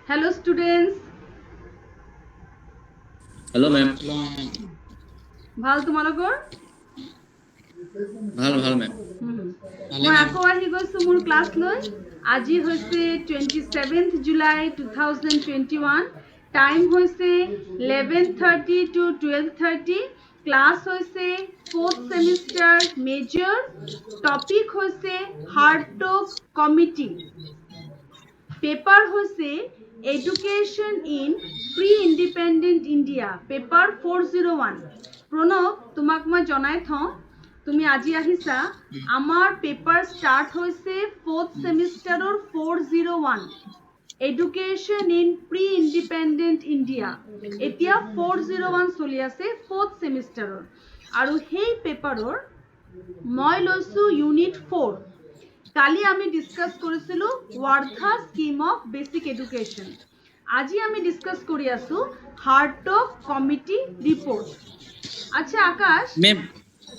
Hello students, hello ma'am. ভাল তোমালোকৰ? ভাল ভাল মেম। মই আকৌ আহি গৈছো মোৰ ক্লাছ লৈ। আজি হৈছে 27th July 2021, টাইম হৈছে 11:30 to 12:30, ক্লাছ হৈছে 4th semester major, টপিক হৈছে হাৰ্টক কমিটি, পেপাৰ হৈছে education in pre independent India, paper 401। Pranab, তোমাক মই জনাই থওঁ তুমি আজি আহিছা। আমাৰ পেপাৰ ষ্টাৰ্ট হৈছে 4th সেমিষ্টাৰৰ 401, education in pre independent India. এতিয়া 401 চলি আছে 4th সেমিষ্টাৰৰ, আৰু সেই পেপাৰৰ মই লৈছো ইউনিট 4। কালি আমি ডিসকাস কৰেছিল Wardha scheme of basic education. আজি আমি ডিসকাস কৰি আছো হাৰ্টক কমিটি ৰিপোৰ্ট। আচ্ছা আকাশ, মেম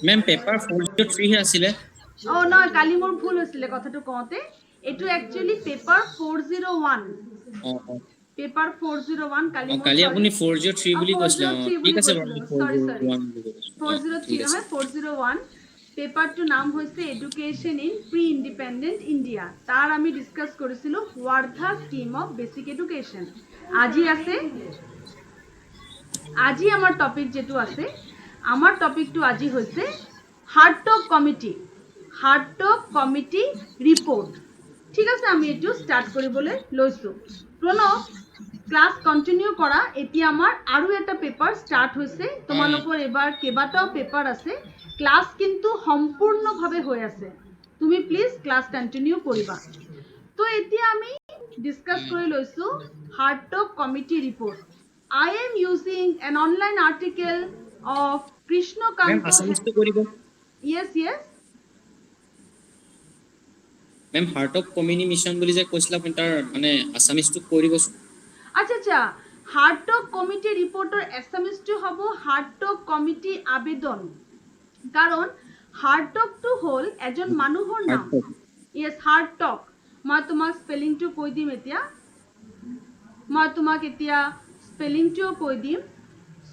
মেম পেপাৰ 403 হে আছিলে। নহয়, কালি মোৰ ভুল হৈছিলে কথাটো কওঁতে। এইটো একচুয়ালি পেপাৰ 401, পেপাৰ 401। কালি মোৰ কালি আপুনি 403 বুলি কৈছিলে। 403 ঠিক বুলি আছে বাৰু, কৈছিলো, সৰি 401 বুলি কৈছোঁ। 403 ঠিক আছে। নহয়, 401। পেপাৰটোৰ নাম হৈছে education in pre independent India. তার আমি ডিসকাস করেছিলো Wardha scheme of basic education. আজি আছে, আজি আমার টপিক যেটো আছে, আমার টপিকটো আজি হৈছে হাৰ্টক কমিটি, হাৰ্টক কমিটি ৰিপোৰ্ট। ঠিক আছে, আমি এইটো স্টাৰ্ট কৰিবলৈ লৈছো। প্ৰণৱ, ক্লাস কন্টিনিউ কৰা। এতিয়া আমাৰ আৰু এটা পেপাৰ স্টাৰ্ট হৈছে। তোমালোকৰ এবাৰ কেইবাটাও পেপাৰ আছে, ক্লাস কিন্তু সম্পূৰ্ণভাৱে হৈ আছে। তুমি প্লিজ ক্লাস কন্টিনিউ কৰিবা। তো এতিয়া আমি ডিসকাস কৰি লৈছো Hartog committee report. I am using an online article of ma'am Krishnakanto. আছামিজটো কৰিব। Yes, yes. মেম হাৰ্টক কমিউনি মিছন বুলি যে কৈছিল, আপুনি তাৰ মানে আছামিজটো কৈ দিবচোন। আচ্ছা, হাৰ্টক কমিটি ৰিপোৰ্টৰ এছামিজটো হ'ব হাৰ্টক কমিটি আবেদন। কাৰণ হাৰ্টকটো হ'ল এজন মানুহৰ নাম। হাৰ্টক ইয়েছ, হাৰ্টক। মই তোমাক স্পেলিংটো কৈ দিম এতিয়া।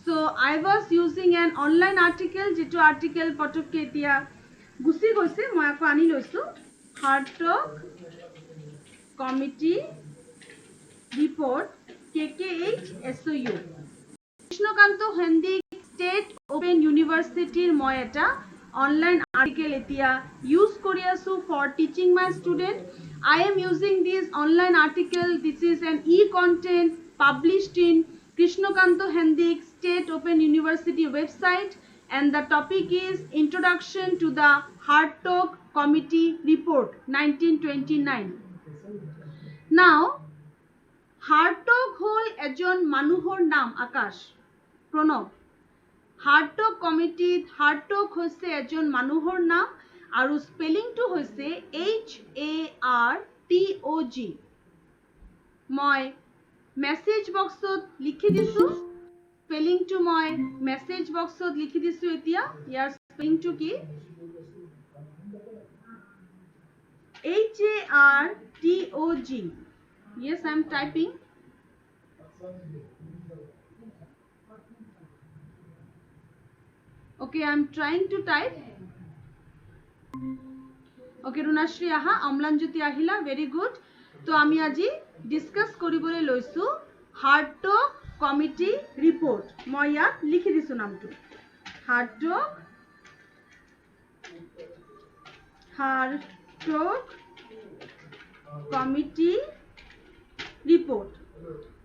So I was using an online article, যেটো আৰ্টিকেল পটককে এতিয়া গুচি গৈছে, মই আকৌ আনি লৈছো। Hartog committee report KKHSOU, Krishnakanta Handique state open ইউনিভাৰ্সিটিৰ মই এটা অনলাইন আৰ্টিকেল এতিয়া ইউজ কৰি আছো for teaching my student. I am using this online article. This is an e-content published in Krishnakanto Hendik State Open University website, and the topic is Introduction to the Hartog Committee Report 1929. Now, হাৰ্টক হ'ল এজন মানুহৰ নাম। আকাশ, প্ৰণৱ, হাৰ্টক কমিটিত হাৰ্টক হৈছে এজন মানুহৰ নাম, আৰু স্পেলিংটো হৈছে HARTOG। মই মেছেজ বক্সত লিখি দিছো, স্পেলিংটো মই মেছেজ বক্সত লিখি দিছো। এতিয়া ইয়াৰ স্পেলিংটো কি? HARTOG. Yes, I am typing. Okay, I am trying to type. Okay, Runashri aha, Amlanjyoti ahila, very good. তো আমি আজি ডিসকাস কৰিবলৈ লৈছো হাৰ্টক কমিটি ৰিপোৰ্ট। মই ইয়াত লিখি দিছো নামটো, Hartog committee report,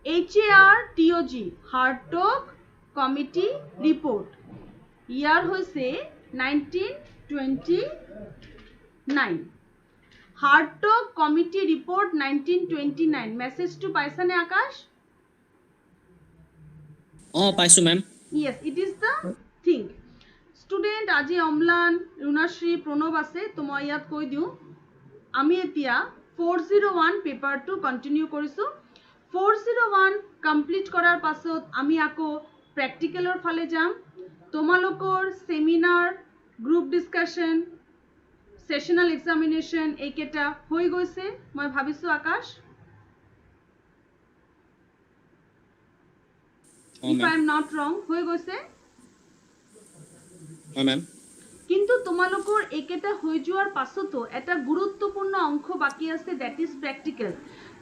HARTOG, Hartog committee report. ইয়াৰ হয়েছে 1929। হাৰ্টক কমিটি রিপোর্ট 1929। মেসেজটো পাইছানে আকাশ? পাইছো ma'am. Yes, it is the thing. Student, আজি অম্লান, ৰুণাশ্ৰী, প্ৰণৱ আছে। তো মই ইয়াত কৈ দিওঁ, আমি এতিয়া 401 পেপাৰটো কন্টিনিউ কৰিছো। 401 কমপ্লিট কৰাৰ পাছত আমি আকৌ প্ৰেক্টিকেলৰ ফালে যাম। তোমালোকৰ seminar, group discussion, sessional examination এইকেইটা হৈ গৈছে মই ভাবিছো। আকাশ, Oh, if ma'am. I am not wrong হৈ গৈছে Oh, ma'am. কিন্তু তোমালোকৰ একেটা হৈ যোৱাৰ পাছতো এটা গুৰুত্বপূৰ্ণ অংশ বাকি আছে, দ্যাট ইজ প্ৰেক্টিকেল।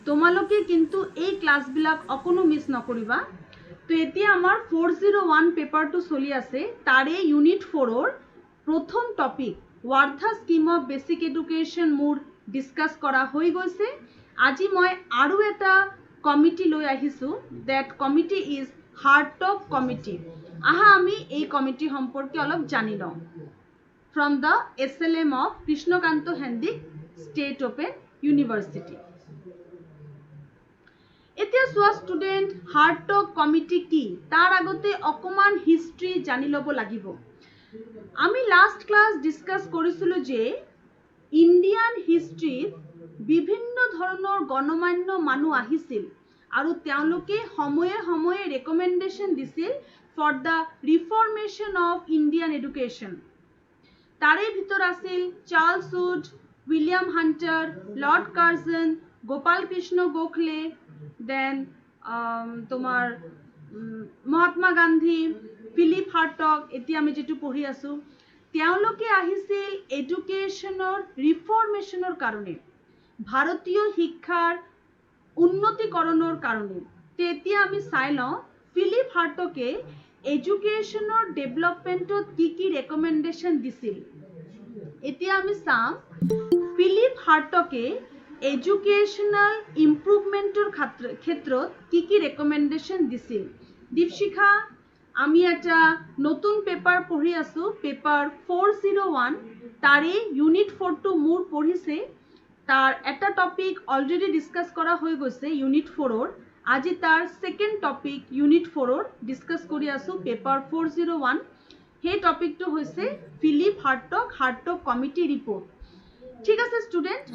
তোমালোকে কিন্তু এই ক্লাছবিলাক অকণো মিছ নকৰিবা। তো এতিয়া আমাৰ 401 পেপাৰটো চলি আছে, তাৰে ইউনিট 4ৰ প্ৰথম topic Wardha scheme of basic education মোৰ ডিছকাছ কৰা হৈ গৈছে। আজি মই আৰু এটা কমিটি লৈ আহিছোঁ, ডেট কমিটি ইজ হাৰ্টক কমিটি। আহা আমি এই কমিটি সম্পৰ্কে অলপ জানি লওঁ। From the SLM of Krishnakanto Hendik State Open University. এতিয়া চোৱা ষ্টুডেণ্ট, হাৰ্টক কমিটি কি তাৰ আগতে অকণমান হিষ্ট্ৰী জানি ল'ব লাগিব। আমি লাষ্ট ক্লাছ ডিছকাছ কৰিছিলোঁ যে ইণ্ডিয়ান হিষ্ট্ৰীত বিভিন্ন ধৰণৰ গণমান্য মানুহ আহিছিল আৰু তেওঁলোকে সময়ে সময়ে ৰেকমেণ্ডেশ্যন দিছিল for the reformation of Indian education. তাৰে ভিতৰত আছিল Charles Wood, William Hunter, Lord Curzon, Gopal Krishna Gokhale, then তোমাৰ মহাত্মা গান্ধী, ফিলিপ হাৰ্টক, এতিয়া আমি যিটো পঢ়ি আছোঁ, তেওঁলোকে আহিছিল এডুকেশ্যনৰ ৰিফৰ্মেশ্যনৰ কাৰণে, ভাৰতীয় শিক্ষাৰ উন্নতিকৰণৰ কাৰণে। তেতিয়া আমি চাই লওঁ ফিলিপ হাৰ্টকে এডুকেশ্যনৰ ডেভেলপমেণ্টত কি ৰেকমেণ্ডেশ্যন দিছিল। এতিয়া আমি চাম ফিলিপ হাৰ্টকে এডুকেশ্যনাল ইম্প্ৰুভমেণ্টৰ ক্ষেত্ৰত কি ৰেকমেণ্ডেশ্যন দিছিল। দীপশিখা, আমি এটা নতুন পেপাৰ পঢ়ি আছোঁ, পেপাৰ 401, তাৰে ইউনিট 4টো মোৰ পঢ়িছে। তাৰ এটা টপিক অলৰেডি ডিছকাছ কৰা হৈ গৈছে ইউনিট 4ৰ। আজি তাৰ ছেকেণ্ড টপিক ইউনিট 4ৰ ডিছকাছ কৰি আছোঁ, পেপাৰ 401। সেই টপিকটো হৈছে ফিলিপ হাৰ্টক কমিটি ৰিপৰ্ট। ঠিক আছে ষ্টুডেণ্ট,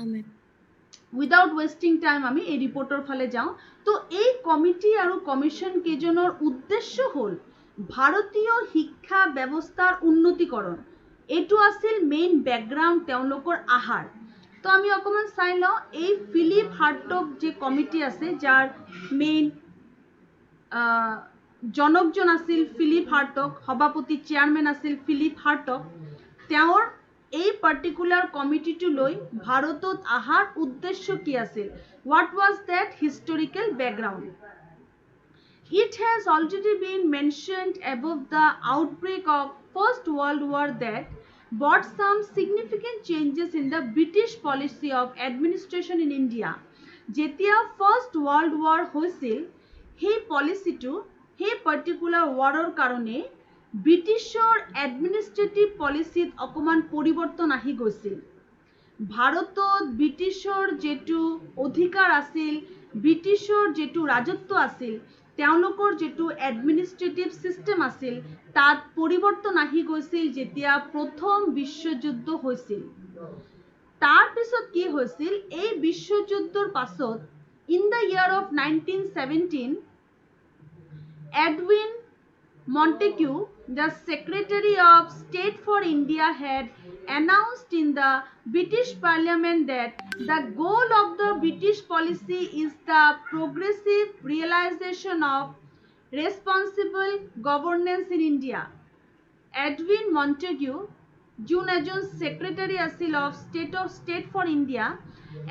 উইদাউট ৱেষ্টিং টাইম আমি এই ৰিপৰ্টৰ ফালে যাওঁ। তো এই কমিটি আৰু কমিশ্যন কেইজনৰ উদ্দেশ্য হ'ল ভাৰতীয় শিক্ষা ব্যৱস্থাৰ উন্নতিকৰণ। এইটো আছিল মেইন বেকগ্ৰাউণ্ড তেওঁলোকৰ আহাৰ। তো আমি অকণমান চাই লওঁ এই ফিলিপ হাৰ্টক যে কমিটি আছে, যাৰ মেইন জনকজন আছিল ফিলিপ হাৰ্টক, সভাপতি চেয়াৰমেন আছিল ফিলিপ হাৰ্টক। তেওঁৰ এই পাৰ্টিকুলাৰ কমিটিটো লৈ ভাৰতত অহাৰ উদ্দেশ্য কি আছিল, what was that historical background. It has already been mentioned above the outbreak of First World War that brought some significant changes in the British policy of administration in India. যেতিয়া First World War হৈছিল, সেই পলিচিটো, সেই particular ৱাৰৰ কাৰণে ব্ৰিটিছৰ administrative পলিচিত অকণমান পৰিৱৰ্তন আহি গৈছিল। ভাৰতত ব্ৰিটিছৰ যিটো অধিকাৰ আছিল, ব্ৰিটিছৰ যিটো ৰাজত্ব আছিল, তেওঁলোকৰ যিটো এডমিনিষ্ট্ৰেটিভ ছিষ্টেম আছিল, তাত পৰিৱৰ্তন আহি গৈছিল যেতিয়া প্ৰথম বিশ্বযুদ্ধ হৈছিল। তাৰপিছত কি হৈছিল, এই বিশ্বযুদ্ধৰ পাছত in the year of 1917, Edwin Montagu, the Secretary of State for India, had announced in the British Parliament that the goal of the British policy is the progressive realization of responsible governance in India. Edwin Montagu, যোন এজন secretary আছিল of state for India,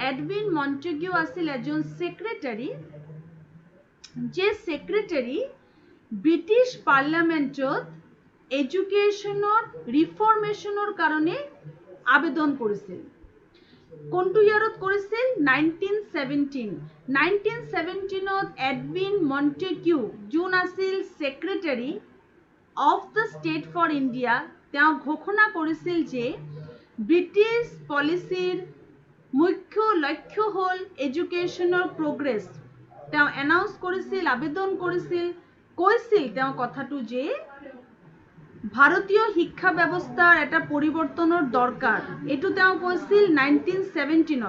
Edwin Montagu আছিল এজন secretary, যে secretary British পাৰ্লিয়ামেণ্টত এডুকেশ্যনৰ ৰিফৰ্মেশ্যনৰ কাৰণে আবেদন কৰিছিল। কোনটো ইয়াৰত কৰিছিল, 1917। 1917ত এডউইন মণ্টেগিউ, যোন আছিল secretary of the state for India, তেওঁ ঘোষণা কৰিছিল যে ব্ৰিটিছ পলিচিৰ মুখ্য লক্ষ্য হ'ল এডুকেশ্যনৰ প্ৰগ্ৰেছ। তেওঁ এনাউন্স কৰিছিল, আবেদন কৰিছিল, কৈছিল তেওঁ কথাটো যে ভাৰতীয় শিক্ষা ব্যৱস্থাৰ এটা পৰিৱৰ্তনৰ দৰকাৰ। এইটো তেওঁ কৈছিল 1917ত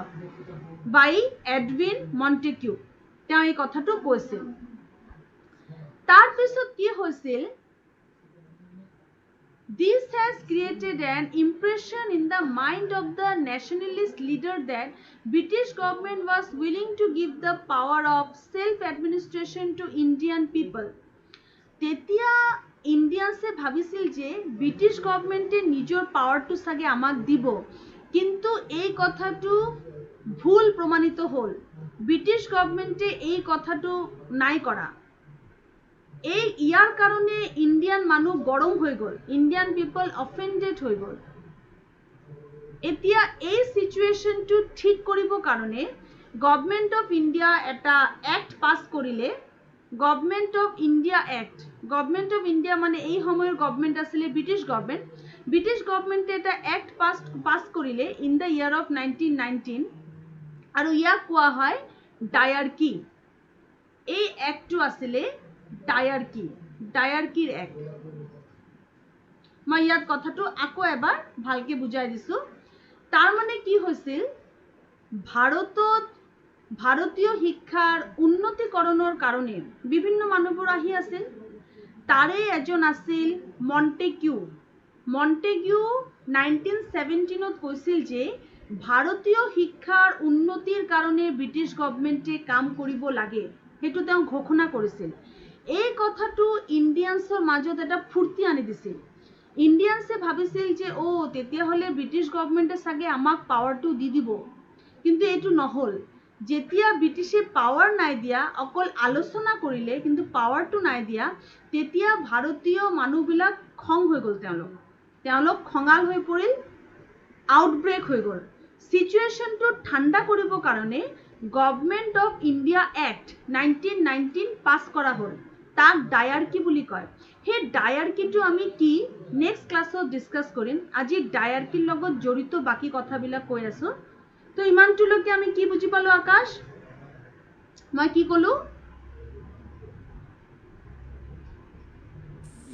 বাই এডউইন মণ্টেগিউ, তেওঁ এই কথাটো কৈছিল। তাৰপিছত কি হৈছিল, this has created an impression in the mind of the nationalist leader that British government was willing to give the power of self-administration to Indian people. তেতিয়া ইণ্ডিয়ানছে ভাবিছিল যে ব্ৰিটিছ গভৰ্ণমেণ্টে নিজৰ পাৱাৰটো চাগে আমাক দিব, কিন্তু এই কথাটো ভুল প্ৰমাণিত হ'ল। ব্ৰিটিছ গভৰ্ণমেণ্টে এই কথাটো নাই কৰা। ইয়াৰ কাৰণে ইণ্ডিয়ান মানুহ গৰম হৈ গ'ল, ইণ্ডিয়ান পিপল অফেণ্ডেড হৈ গ'ল। এতিয়া এই সিচুৱেশ্যনটো ঠিক কৰিবৰ কাৰণে গভৰ্ণমেণ্ট অফ ইণ্ডিয়া এটা এক্ট পাছ কৰিলে, government of India act. Government of India মানে এই সময়ৰ গভৰ্ণমেণ্ট আছিলে ব্ৰিটিছ গভৰ্ণমেণ্ট। ব্ৰিটিছ গভৰ্ণমেণ্টে এটা এক্ট পাছ কৰিলে ইন দ্য ইয়াৰ অফ 1919, আৰু ইয়াক কোৱা হয় ডায়াৰ্কি। এই এক্টটো আছিলে ডায়াৰ্কিৰ এক্ট। মই ইয়াত কথাটো আকৌ এবাৰ ভালকে বুজাই দিছোঁ। তাৰ মানে কি হৈছিল, ভাৰতীয় শিক্ষাৰ উন্নতিকৰণৰ কাৰণে বিভিন্ন মানুহবোৰ আহি আছিল। তাৰে এজন আছিল মণ্টেগিউ। 1917 কৈছিল যে ভাৰতীয় শিক্ষাৰ উন্নতিৰ কাৰণে ব্ৰিটিছ গভৰ্ণমেণ্টে কাম কৰিব লাগে, সেইটো তেওঁ ঘোষণা কৰিছিল। এই কথাটো ইণ্ডিয়ানছৰ মাজত এটা ফূৰ্তি আনি দিছিল। ইণ্ডিয়ানছে ভাবিছিল যে তেতিয়াহ'লে ব্ৰিটিছ গভৰ্ণমেণ্টে চাগে আমাক পাৱাৰটো দি দিব, কিন্তু এইটো নহ'ল। যেতিয়া ব্ৰিটিছে পাৱাৰ নাই দিয়া, অকল আলোচনা কৰিলে কিন্তু পাৱাৰটো নাই দিয়া, তেতিয়া ভাৰতীয় মানুহবিলাক খং হৈ গ'ল। তেওঁলোক খঙাল হৈ পৰিল, আউটব্ৰেক হৈ গ'ল। সিচুৱেশ্যনটো ঠাণ্ডা কৰিবৰ কাৰণে গভৰ্ণমেণ্ট অফ ইণ্ডিয়া এক্ট 1919 পাছ কৰা হ'ল। তাক ডায়াৰ্কি বুলি কয়। সেই ডায়াৰ্কিটো আমি কি নেক্সট ক্লাছত ডিছকাছ কৰিম। আজি ডায়াৰ্কিৰ লগত জড়িত বাকী কথাবিলাক কৈ আছোঁ। তো ইমানটোলৈকে আমি কি বুজি পালোঁ আকাশ? মই কি ক'লো?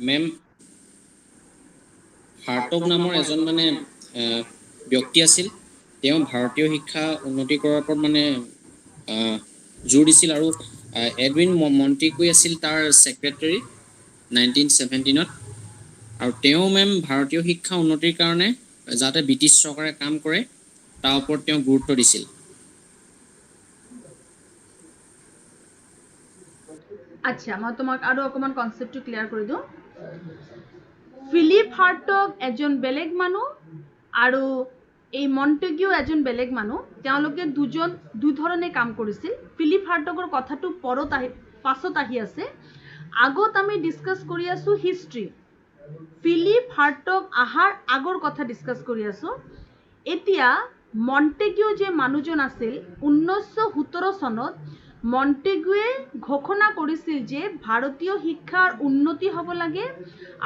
মেম হাৰ্টগ নামৰ এজন মানে ব্যক্তি আছিল। তেওঁ ভাৰতীয় শিক্ষা উন্নতি কৰাৰ ওপৰত মানে জোৰ দিছিল, আৰু এডউইন মণ্টেগু আছিল তাৰ ছেক্ৰেটাৰী 1917। আৰু তেওঁ মেম ভাৰতীয় শিক্ষা উন্নতিৰ কাৰণে যাতে ব্ৰিটিছ চৰকাৰে কাম কৰে তাৰ ওপৰত তেওঁ গুৰুত্ব দিছিল। আচ্ছা, মই তোমাক আৰু অকণমান কনচেপ্টটো ক্লিয়াৰ কৰি দিওঁ। ফিলিপ হাৰ্টগ এজন বেলেগ মানুহ আৰু এই মণ্টেগিউ এজন বেলেগ মানুহ। তেওঁলোকে দুই ধৰণে কাম কৰিছিল। ফিলিপ হাৰ্টগৰ কথাটো পাছত আহি আছে। আগত আমি ডিছকাছ কৰি আছোঁ হিষ্ট্ৰী। ফিলিপ হাৰ্টগ অহাৰ আগৰ কথা ডিছকাছ কৰি আছোঁ। এতিয়া মণ্টেগিউ যে মানুহজন আছিল, 1917 চনত মণ্টেগুৱে ঘোষণা কৰিছিল যে ভাৰতীয় শিক্ষাৰ উন্নতি হ'ব লাগে,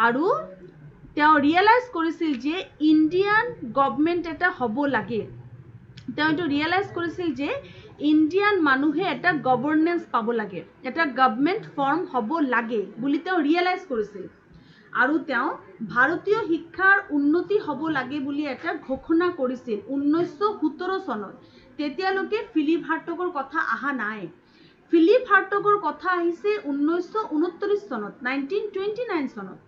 আৰু তেওঁ ৰিয়েলাইজ কৰিছিল যে ইণ্ডিয়ান গভৰ্ণমেণ্ট এটা হ'ব লাগে। তেওঁ এইটো ৰিয়েলাইজ কৰিছিল যে ইণ্ডিয়ান মানুহে এটা গভৰ্নেন্স পাব লাগে, এটা গভৰ্ণমেণ্ট ফৰ্ম হ'ব লাগে বুলি তেওঁ ৰিয়েলাইজ কৰিছিল। আৰু তেওঁ ভাৰতীয় শিক্ষাৰ উন্নতি হ'ব লাগে বুলি এটা ঘোষণা কৰিছিল 1917 চনত। তেতিয়ালৈকে ফিলিপ হাৰ্টগৰ কথা অহা নাই। ফিলিপ হাৰ্টগৰ কথা আহিছে 1929 চনত, 1929 চনত।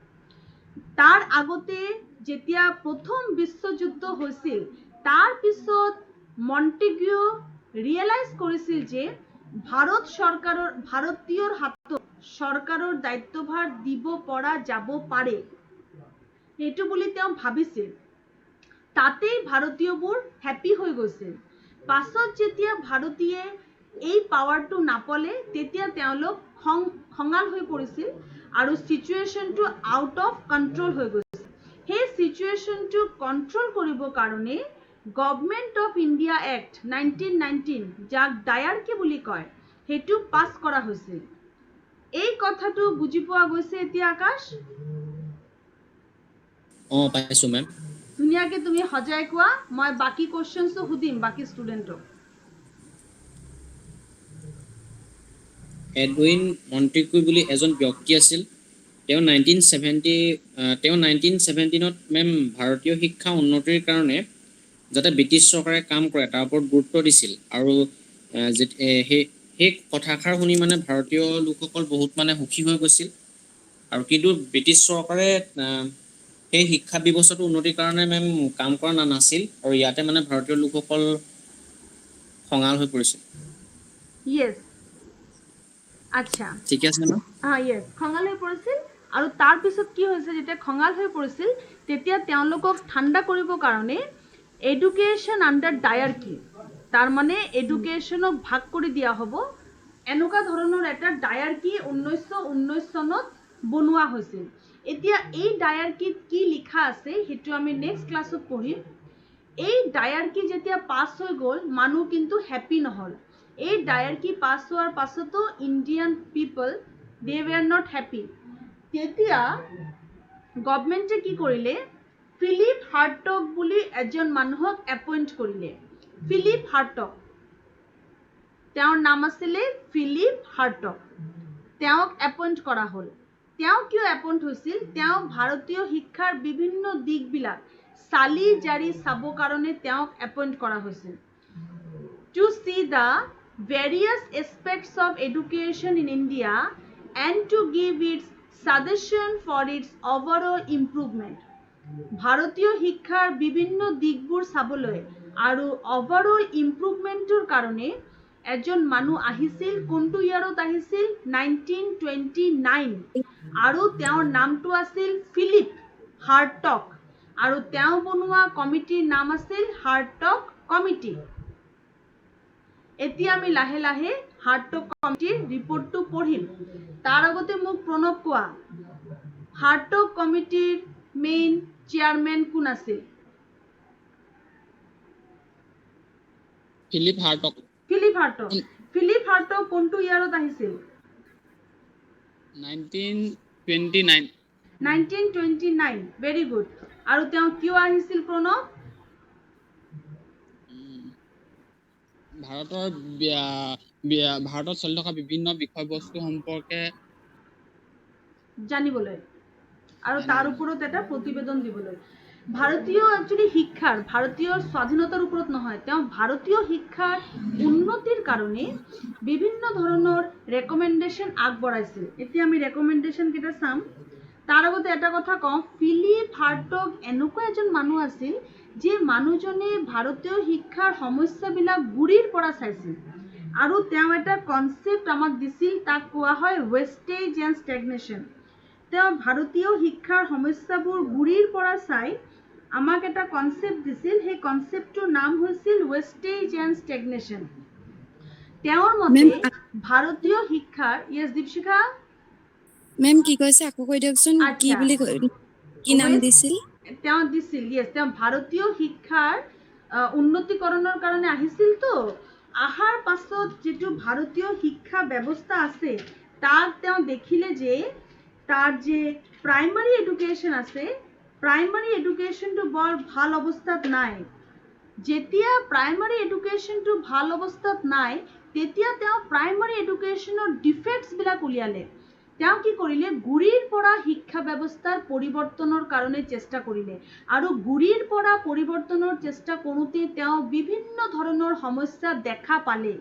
তাৰ আগতে যেতিয়া প্ৰথম বিশ্বযুদ্ধ হৈছিল, তাৰ পিছত মণ্টেগিউ ৰিয়েলাইজ কৰিছিল যে ভাৰতীয়ৰ হাতত চৰকাৰৰ দায়িত্বভাৰ দিব পৰা যাব পাৰে, সেইটো বুলি তেওঁ ভাবিছিল। তাতেই ভাৰতীয়বোৰ হেপী হৈ গৈছিল। পাছত যেতিয়া ভাৰতীয়ে এই পাৱাৰটো নাপালে, তেতিয়া তেওঁলোক খঙাল হৈ পৰিছিল আৰু সিচুৱেশ্যনটো আউট অফ কণ্ট্ৰল হৈ গৈছিল। সেই সিচুৱেশ্যনটো কণ্ট্ৰল কৰিবৰ কাৰণে গভৰ্ণমেণ্ট অফ ইণ্ডিয়া এক্ট 1919, যাক ডায়াৰ্কি বুলি কয়, সেইটো পাছ কৰা হৈছিল। এই কথাটো বুজি পোৱা গৈছে এতিয়া আকাশ? পাইছোঁ মেম। ধুনীয়াকৈ তুমি সজাই কোৱা, মই বাকী কুৱেশ্যনছো সুধিম বাকী ষ্টুডেণ্টক। এডউইন মণ্টেগু বুলি এজন ব্যক্তি আছিল। তেওঁ 1917 মেম ভাৰতীয় শিক্ষা উন্নতিৰ কাৰণে যাতে ব্ৰিটিছ চৰকাৰে কাম কৰে তাৰ ওপৰত গুৰুত্ব দিছিল। আৰু সেই কথাষাৰ শুনি মানে ভাৰতীয় লোকসকল বহুত মানে সুখী হৈ গৈছিল। আৰু কিন্তু ব্ৰিটিছ চৰকাৰে সেই শিক্ষা ব্যৱস্থাটো উন্নতিৰ কাৰণে মেম কাম কৰা নাছিল, আৰু ইয়াতে মানে ভাৰতীয় লোকসকল খঙাল হৈ পৰিছিল। ইয়েছ, আচ্ছা ঠিক আছে ন? য়েছ খঙাল হৈ পৰিছিল আৰু তাৰপিছত কি হৈছে যেতিয়া খঙাল হৈ পৰিছিল তেতিয়া তেওঁলোকক ঠাণ্ডা কৰিবৰ কাৰণে এডুকেশ্যন আণ্ডাৰ ডায়াৰ্কি তাৰমানে এডুকেশ্যনক ভাগ কৰি দিয়া হ'ব এনেকুৱা ধৰণৰ এটা ডায়াৰ্কি 1919 চনত বনোৱা হৈছিল। এতিয়া এই ডায়াৰ্কিত কি লিখা আছে সেইটো আমি নেক্সট ক্লাছত পঢ়িম। এই ডায়াৰ্কি যেতিয়া পাছ হৈ গ'ল মানুহ কিন্তু হেপী নহ'ল। এই ডায়াৰ্কি পাছ হোৱাৰ পাছতো Indian people they were not happy. তেতিয়া গভৰ্ণমেণ্টে কি কৰিলে ফিলিপ হাৰ্টগ বুলি এজন মানুহক এপইণ্ট কৰিলে। ফিলিপ হাৰ্টগ তেওঁৰ নাম আছিলে ফিলিপ হাৰ্টগ তেওঁক এপইণ্ট কৰা হ'ল। তেওঁ কিয় এপইণ্ট হৈছিল তেওঁ ভাৰতীয় শিক্ষাৰ বিভিন্ন দিশবিলাক চালি জাৰি চাবৰ কাৰণে তেওঁক এপইণ্ট কৰা হৈছিল। To see the various aspects of education in India and to give its suggestion for its overall improvement. ভাৰতীয় শিক্ষাৰ বিভিন্ন দিশবোৰ চাবলৈ আৰু অভাৰঅল ইম্প্ৰুভমেণ্টৰ কাৰণে এজন মানুহ আহিছিল। কোনটো ইয়াৰত আহিছিল 1929 আৰু তেওঁৰ নামটো আছিল ফিলিপ হাৰ্টগ আৰু তেওঁ বনোৱা কমিটিৰ নাম আছিল হাৰ্টগ কমিটি। এতিয়া আমি লাহে লাহে হাৰ্টগ কমিটিৰ ৰিপৰ্টটো পঢ়িম। তাৰ আগতে মোক প্ৰণৱ কোৱা হাৰ্টগ কমিটিৰ মেইন চেয়াৰমেন কোন আছিল? Philip Hartog. Philip Hartog. Philip Hartog কোনটো ইয়াৰত আহিছিল? 1929। 1929 ভেৰি গুড। আৰু তেওঁ কিয় আহিছিল প্ৰণৱ? ভাৰতত চলি থকা বিভিন্ন বিষয়বস্তু সম্পৰ্কে জানিবলৈ আৰু তাৰ ওপৰত এটা প্ৰতিবেদন দিবলৈ। ভাৰতীয় একচুৱেলি শিক্ষাৰ ভাৰতীয় স্বাধীনতাৰ ওপৰত নহয় তেওঁ ভাৰতীয় শিক্ষাৰ উন্নতিৰ কাৰণে বিভিন্ন ধৰণৰ ৰেকমেণ্ডেশ্যন আগবঢ়াইছিল। এতিয়া আমি ৰেকমেণ্ডেশ্যন কেইটা চাম। তাৰ আগতে এটা কথা কওঁ ফিলিপ হাৰ্টগ এনেকুৱা এজন মানুহ আছিল যে মানুহজনে ভাৰতীয় শিক্ষাৰ সমস্যাবিলাক গুৰিৰ পৰা চাইছিল আৰু তেওঁ এটা কনচেপ্ট আমাক দিছিল তাক কোৱা হয় ৱেষ্টেজ এণ্ড ষ্টেগনেশ্যন। তেওঁ ভাৰতীয় শিক্ষাৰ সমস্যাবোৰ গুৰিৰ পৰা চাই আমাক এটা কনচেপ্ট দিছিল। সেই কনচেপ্টটোৰ নাম হৈছিল ৱেষ্টেজ এণ্ড ষ্টেগনেশ্যন। তেওঁৰ মতে ভাৰতীয় শিক্ষাৰ য়েছ দীপশিখা মেম কি কৈছে আকৌ কৈ দিয়কচোন কি বুলি কি নাম দিছিল? তেওঁ দিছিল য়েছ তেওঁ ভাৰতীয় শিক্ষাৰ উন্নতিকৰণৰ কাৰণে আহিছিলতো আহাৰ পাছত যিটো ভাৰতীয় শিক্ষা ব্যৱস্থা আছে তাক তেওঁ দেখিলে যে তাৰ যে প্ৰাইমাৰি এডুকেশন আছে প্ৰাইমাৰি এডুকেশনটো বৰ ভাল অৱস্থাত নাই। যেতিয়া প্ৰাইমাৰি এডুকেশনটো ভাল অৱস্থাত নাই তেতিয়া তেওঁ প্ৰাইমাৰি এডুকেশনৰ ডিফেক্টছবিলাক উলিয়ালে। তেওঁ কি কৰিলে গুৰিৰ পৰা শিক্ষা ব্যৱস্থাৰ পৰিৱৰ্তনৰ কাৰণে চেষ্টা কৰিলে আৰু গুৰিৰ পৰা পৰিৱৰ্তনৰ চেষ্টা কৰোঁতে তেওঁ বিভিন্ন ধৰণৰ সমস্যা দেখা পালে।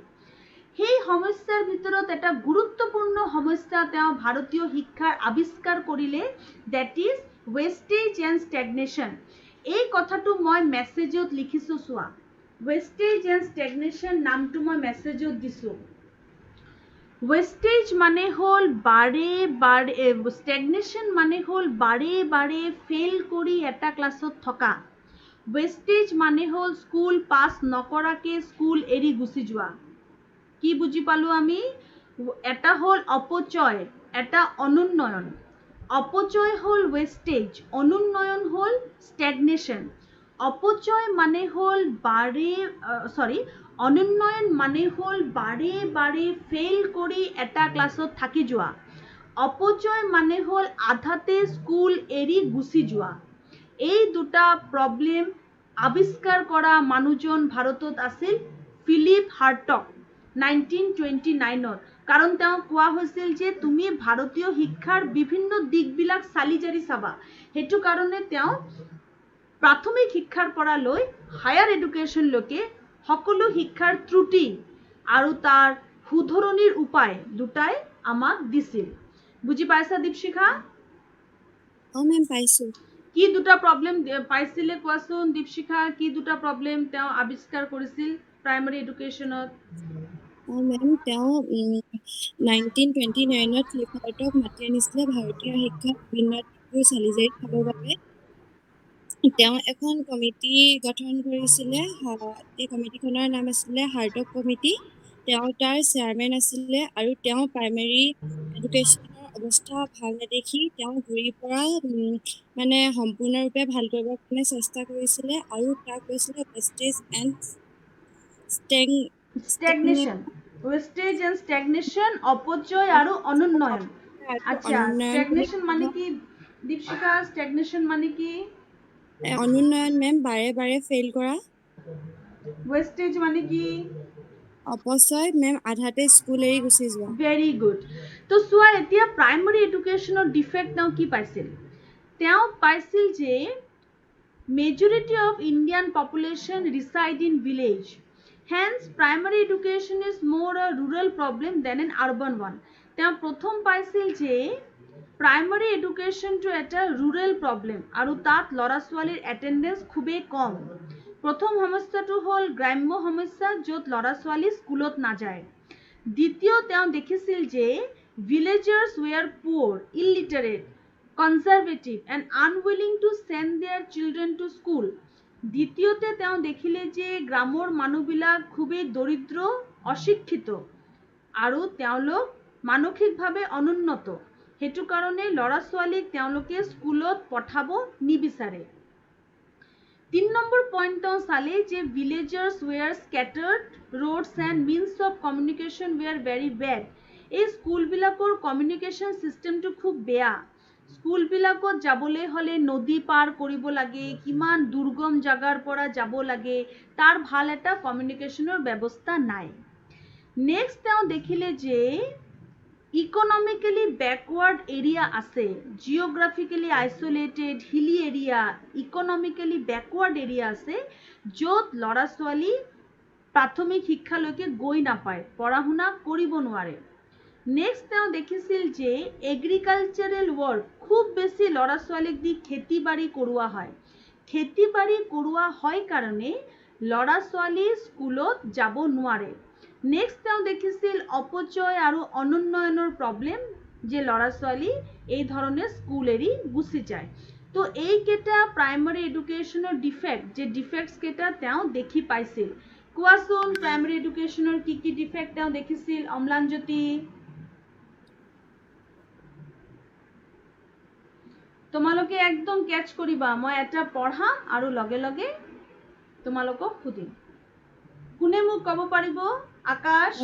সেই সমস্যাৰ ভিতৰত এটা গুৰুত্বপূৰ্ণ সমস্যা তেওঁ ভাৰতীয় শিক্ষাৰ আৱিষ্কাৰ কৰিলে ডেট ইজ ৱেষ্টেজ এণ্ড ষ্টেগনেশ্যন। এই কথাটো মই মেছেজত লিখিছোঁ চোৱা ৱেষ্টেজ এণ্ড ষ্টেগনেশ্যন নামটো মই মেছেজত দিছোঁ। ৱেষ্টেজ মানে হ'ল বাৰে ষ্টেগনেশ্যন মানে হ'ল বাৰে বাৰে ফেইল কৰি এটা ক্লাছত থকা। ৱেষ্টেজ মানে হ'ল স্কুল পাছ নকৰাকৈ স্কুল এৰি গুচি যোৱা। কি বুজি পালো আমি? এটা হ'ল অপচয় এটা অনুন্নয়ন। অপচয় হ'ল ৱেষ্টেজ অনুন্নয়ন হ'ল ষ্টেগনেশ্যন। অপচয় মানে হ'ল অনুন্নয়ন মানে হ'ল বাৰে বাৰে ফেইল কৰি এটা ক্লাছত থাকি যোৱা। অপচয় মানে হ'ল আধাতে স্কুল এৰি গুচি যোৱা। এই দুটা প্ৰব্লেম আৱিষ্কাৰ কৰা মানুহজন ভাৰতত আছিল ফিলিপ হাৰ্টগ 1929ত। কাৰণ তেওঁ কোৱা হৈছিল যে তুমি ভাৰতীয় শিক্ষাৰ বিভিন্ন দিশবিলাক চালি জাৰি চাবা। সেইটো কাৰণে তেওঁ প্ৰাথমিক শিক্ষাৰ পৰা লৈ হায়াৰ এডুকেশ্যনলৈকে সকলো শিক্ষাৰ ত্ৰুটি আৰু তাৰ শুধৰণিৰ উপায় দুটাই আমাক দিছিল। বুজি পাইছা দীপশিখা? মেম পাইছো। কি দুটা প্ৰব্লেম পাইছিলে কোৱাচোন দীপশিখা? কি দুটা প্ৰব্লেম তেওঁ আৱিষ্কাৰ কৰিছিল প্ৰাইমাৰী এডুকেশ্যনত? মেম তেওঁ 1929ত ফ্লিপকাৰ্টক মাতি আনিছিলে ভাৰতীয় শিক্ষা উন্নতিবোৰ চালিজাৰি খাবৰ বাবে। তেওঁ এখন কমিটি গঠন কৰিছিলে। এই কমিটিখনৰ নাম আছিলে হাৰ্টক কমিটি। তেওঁ তাৰ চেয়াৰমেন আছিলে আৰু তেওঁ প্ৰাইমেৰী এডুকেশ্যনৰ অৱস্থা ভাল নেদেখি তেওঁ ঘূৰি পৰা মানে সম্পূৰ্ণৰূপে ভাল কৰিবৰ কাৰণে চেষ্টা কৰিছিলে আৰু তাক কৈছিলে ৱেষ্টেজ এণ্ড ষ্টেগনেশ্যন, ৱেষ্টেজ এণ্ড ষ্টেগনেশ্যন, অপচয় আৰু অনুন্নয়ন। আচ্ছা, ষ্টেগনেশ্যন মানে কি দীপশিকা? ষ্টেগনেশ্যন মানে কি? অনুন্নয়ন মেম বাৰে বাৰে ফেইল কৰা। ৱেষ্টেজ মানে কি? অপচয় মেম আধাতে স্কুল এৰি গুচি যোৱা। Very good. তো চোৱা এতিয়া প্ৰাইমেৰী এডুকেশ্যনৰ ডিফেক্ট তেওঁ কি পাইছিল? তেওঁ পাইছিল যে majority of Indian population reside in village. Hence, primary education is more a rural problem than an urban one. তেওঁ প্ৰথম পাইছিল যে প্ৰাইমেৰী এডুকেশ্যনটো এটা ৰুৰেল প্ৰব্লেম আৰু তাত ল'ৰা ছোৱালীৰ এটেণ্ডেঞ্চ খুবেই কম। প্ৰথম সমস্যাটো হ'ল গ্ৰাম্য সমস্যা, য'ত ল'ৰা ছোৱালী স্কুলত নাযায়। দ্বিতীয়, তেওঁ দেখিছিল যে ভিলেজাৰ্ছ ৱেৰ পুৰ, illiterate, conservative and unwilling to send their children to school. দ্বিতীয়তে তেওঁ দেখিলে যে গ্ৰামৰ মানুহবিলাক খুবেই দৰিদ্ৰ, অশিক্ষিত আৰু তেওঁলোক মানসিকভাৱে অনুন্নত। সেইটো কাৰণে ল'ৰা ছোৱালীক তেওঁলোকে স্কুলত পঠাব নিবিচাৰে। 3 নম্বৰ পইণ্ট তেওঁ চালে যে villagers were scattered, roads and means of communication were very bad. এই স্কুলবিলাকৰ কমিউনিকেশ্যন ছিষ্টেমটো খুব বেয়া। স্কুলবিলাকত যাবলৈ হ'লে নদী পাৰ কৰিব লাগে, কিমান দুৰ্গম জাগাৰ পৰা যাব লাগে, তাৰ ভাল এটা কমিউনিকেশ্যনৰ ব্যৱস্থা নাই। নেক্সট তেওঁ দেখিলে যে ইকনমিকেলি বেকৱাৰ্ড এৰিয়া আছে, জিঅ'গ্ৰাফিকেলি আইচলেটেড হিলি এৰিয়া, ইকনমিকেলি বেকৱাৰ্ড এৰিয়া আছে, য'ত ল'ৰা ছোৱালী প্ৰাথমিক শিক্ষালৈকে গৈ নাপায়, পঢ়া শুনা কৰিব নোৱাৰে। নেক্সট তেওঁ দেখিছিল যে এগ্ৰিকালচাৰেল ৱৰ্ক, খুব বেছি ল'ৰা ছোৱালীক দি খেতি বাৰী কৰোৱা হয়। খেতি বাৰী কৰোৱা হয় কাৰণে ল'ৰা ছোৱালী স্কুলত যাব নোৱাৰে। নেক্সট তেওঁ দেখিছিল অপচয় আৰু অনুন্নয়নৰ প্ৰব্লেম, যে ল'ৰা ছোৱালী এই ধৰণে স্কুল এৰি গুচি যায়। তো এইকেইটা প্ৰাইমেৰী এডুকেশ্যনৰ ডিফেক্ট, যে ডিফেক্টছ কেইটা তেওঁ দেখি পাইছিল। কোৱাচোন প্ৰাইমেৰী এডুকেশ্যনৰ কি কি ডিফেক্ট তেওঁ দেখিছিল অম্লানজ্যোতি? তোমালোকে একদম কেচ কৰিবা, মই এটা পঢ়াম আৰু লগে লগে তোমালোকক সুধিম। কোনে মোক ক'ব পাৰিব? আকাশ,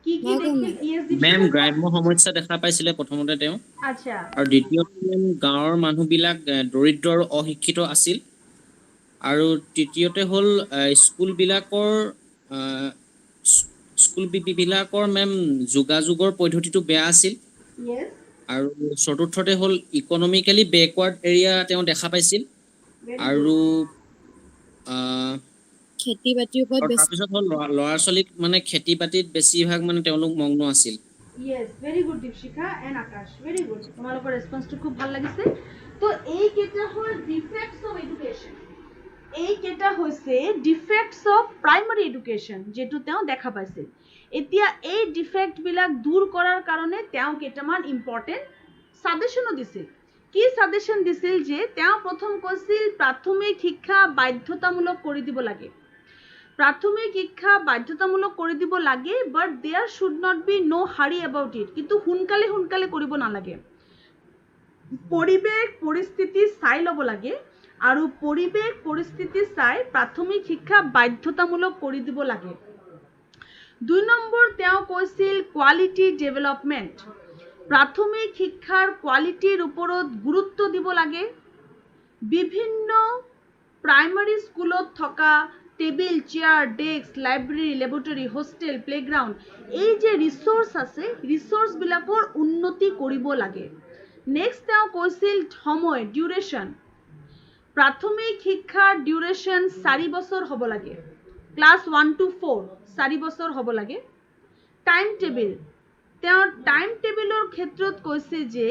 কি কি দেখিল পিএইচডি? মেম গ্ৰাম্য সমস্যা দেখা পাইছিলে প্ৰথমতে তেওঁ। আচ্ছা, আৰু দ্বিতীয়তে মেম গাঁৱৰ মানুহবিলাক দৰিদ্ৰ আৰু অশিক্ষিত আছিল। আৰু তৃতীয়তে হ'ল স্কুলবিলাকৰ মেম যোগাযোগৰ পদ্ধতিটো বেয়া আছিল। ইয়েছ, আৰু চতুৰ্থতে হ'ল ইকনমিকেলি বেকৱাৰ্ড এৰিয়া তেওঁ দেখা পাইছিল। আৰু খেতি বাতিৰ ওপৰত বেছি। তাৰপিছত হ'ল ল'ৰা ছোৱালীক মানে খেতি বাতিত বেছিভাগ মানে তেওঁলোক মগ্ন আছিল। Yes, very good Dipshikha and Akash, very good. তোমালোকৰ ৰেছপন্সটো খুব ভাল লাগিছে। তো এইকেইটা হ'ল ডিফেক্টছ অফ এডুকেশ্যন। এইকেইটা হৈছে ডিফেক্টছ অফ প্ৰাইমেৰী এডুকেশ্যন, যিটো তেওঁ দেখা পাইছিল। এতিয়া এই ডিফেক্টবিলাক দূৰ কৰাৰ কাৰণে তেওঁ কেইটামান ইম্পৰ্টেণ্ট ছাজেশ্যনো দিছিল। কি ছাজেশ্যন দিছিল? যে তেওঁ প্ৰথম কৈছিল প্ৰাথমিক শিক্ষা বাধ্যতামূলক কৰি দিব লাগে। প্ৰাথমিক শিক্ষা বাধ্যতামূলক কৰি দিব লাগে, বাট দেয়াৰ শুড নট বি ন' হাৰি এবাউট ইট। কিন্তু সোনকালে কৰিব নালাগে। পৰিৱেশ পৰিস্থিতি চাই ল'ব লাগে আৰু পৰিৱেশ পৰিস্থিতি চাই প্ৰাথমিক শিক্ষা বাধ্যতামূলক কৰি দিব লাগে। 2 নম্বৰ তেওঁ কৈছিল কোৱালিটি ডেভেলপমেণ্ট। প্ৰাথমিক শিক্ষাৰ কোৱালিটিৰ ওপৰত গুৰুত্ব দিব লাগে। বিভিন্ন প্ৰাইমেৰী স্কুলত থকা table, chair, desk, library, laboratory, hostel, playground, এই যে ৰিচোৰ্চ আছে, ৰিচোৰ্চবিলাকৰ উন্নতি কৰিব লাগে। নেক্সট তেওঁ কৈছিল সময়, ডিউৰেশ্যন। প্ৰাথমিক শিক্ষাৰ ডিউৰেশ্যন 4 বছৰ হ'ব লাগে। ক্লাছ 1 to 4 4 বছৰ হ'ব লাগে। টাইম টেবিল, তেওঁ টাইম টেবিলৰ ক্ষেত্ৰত কৈছে যে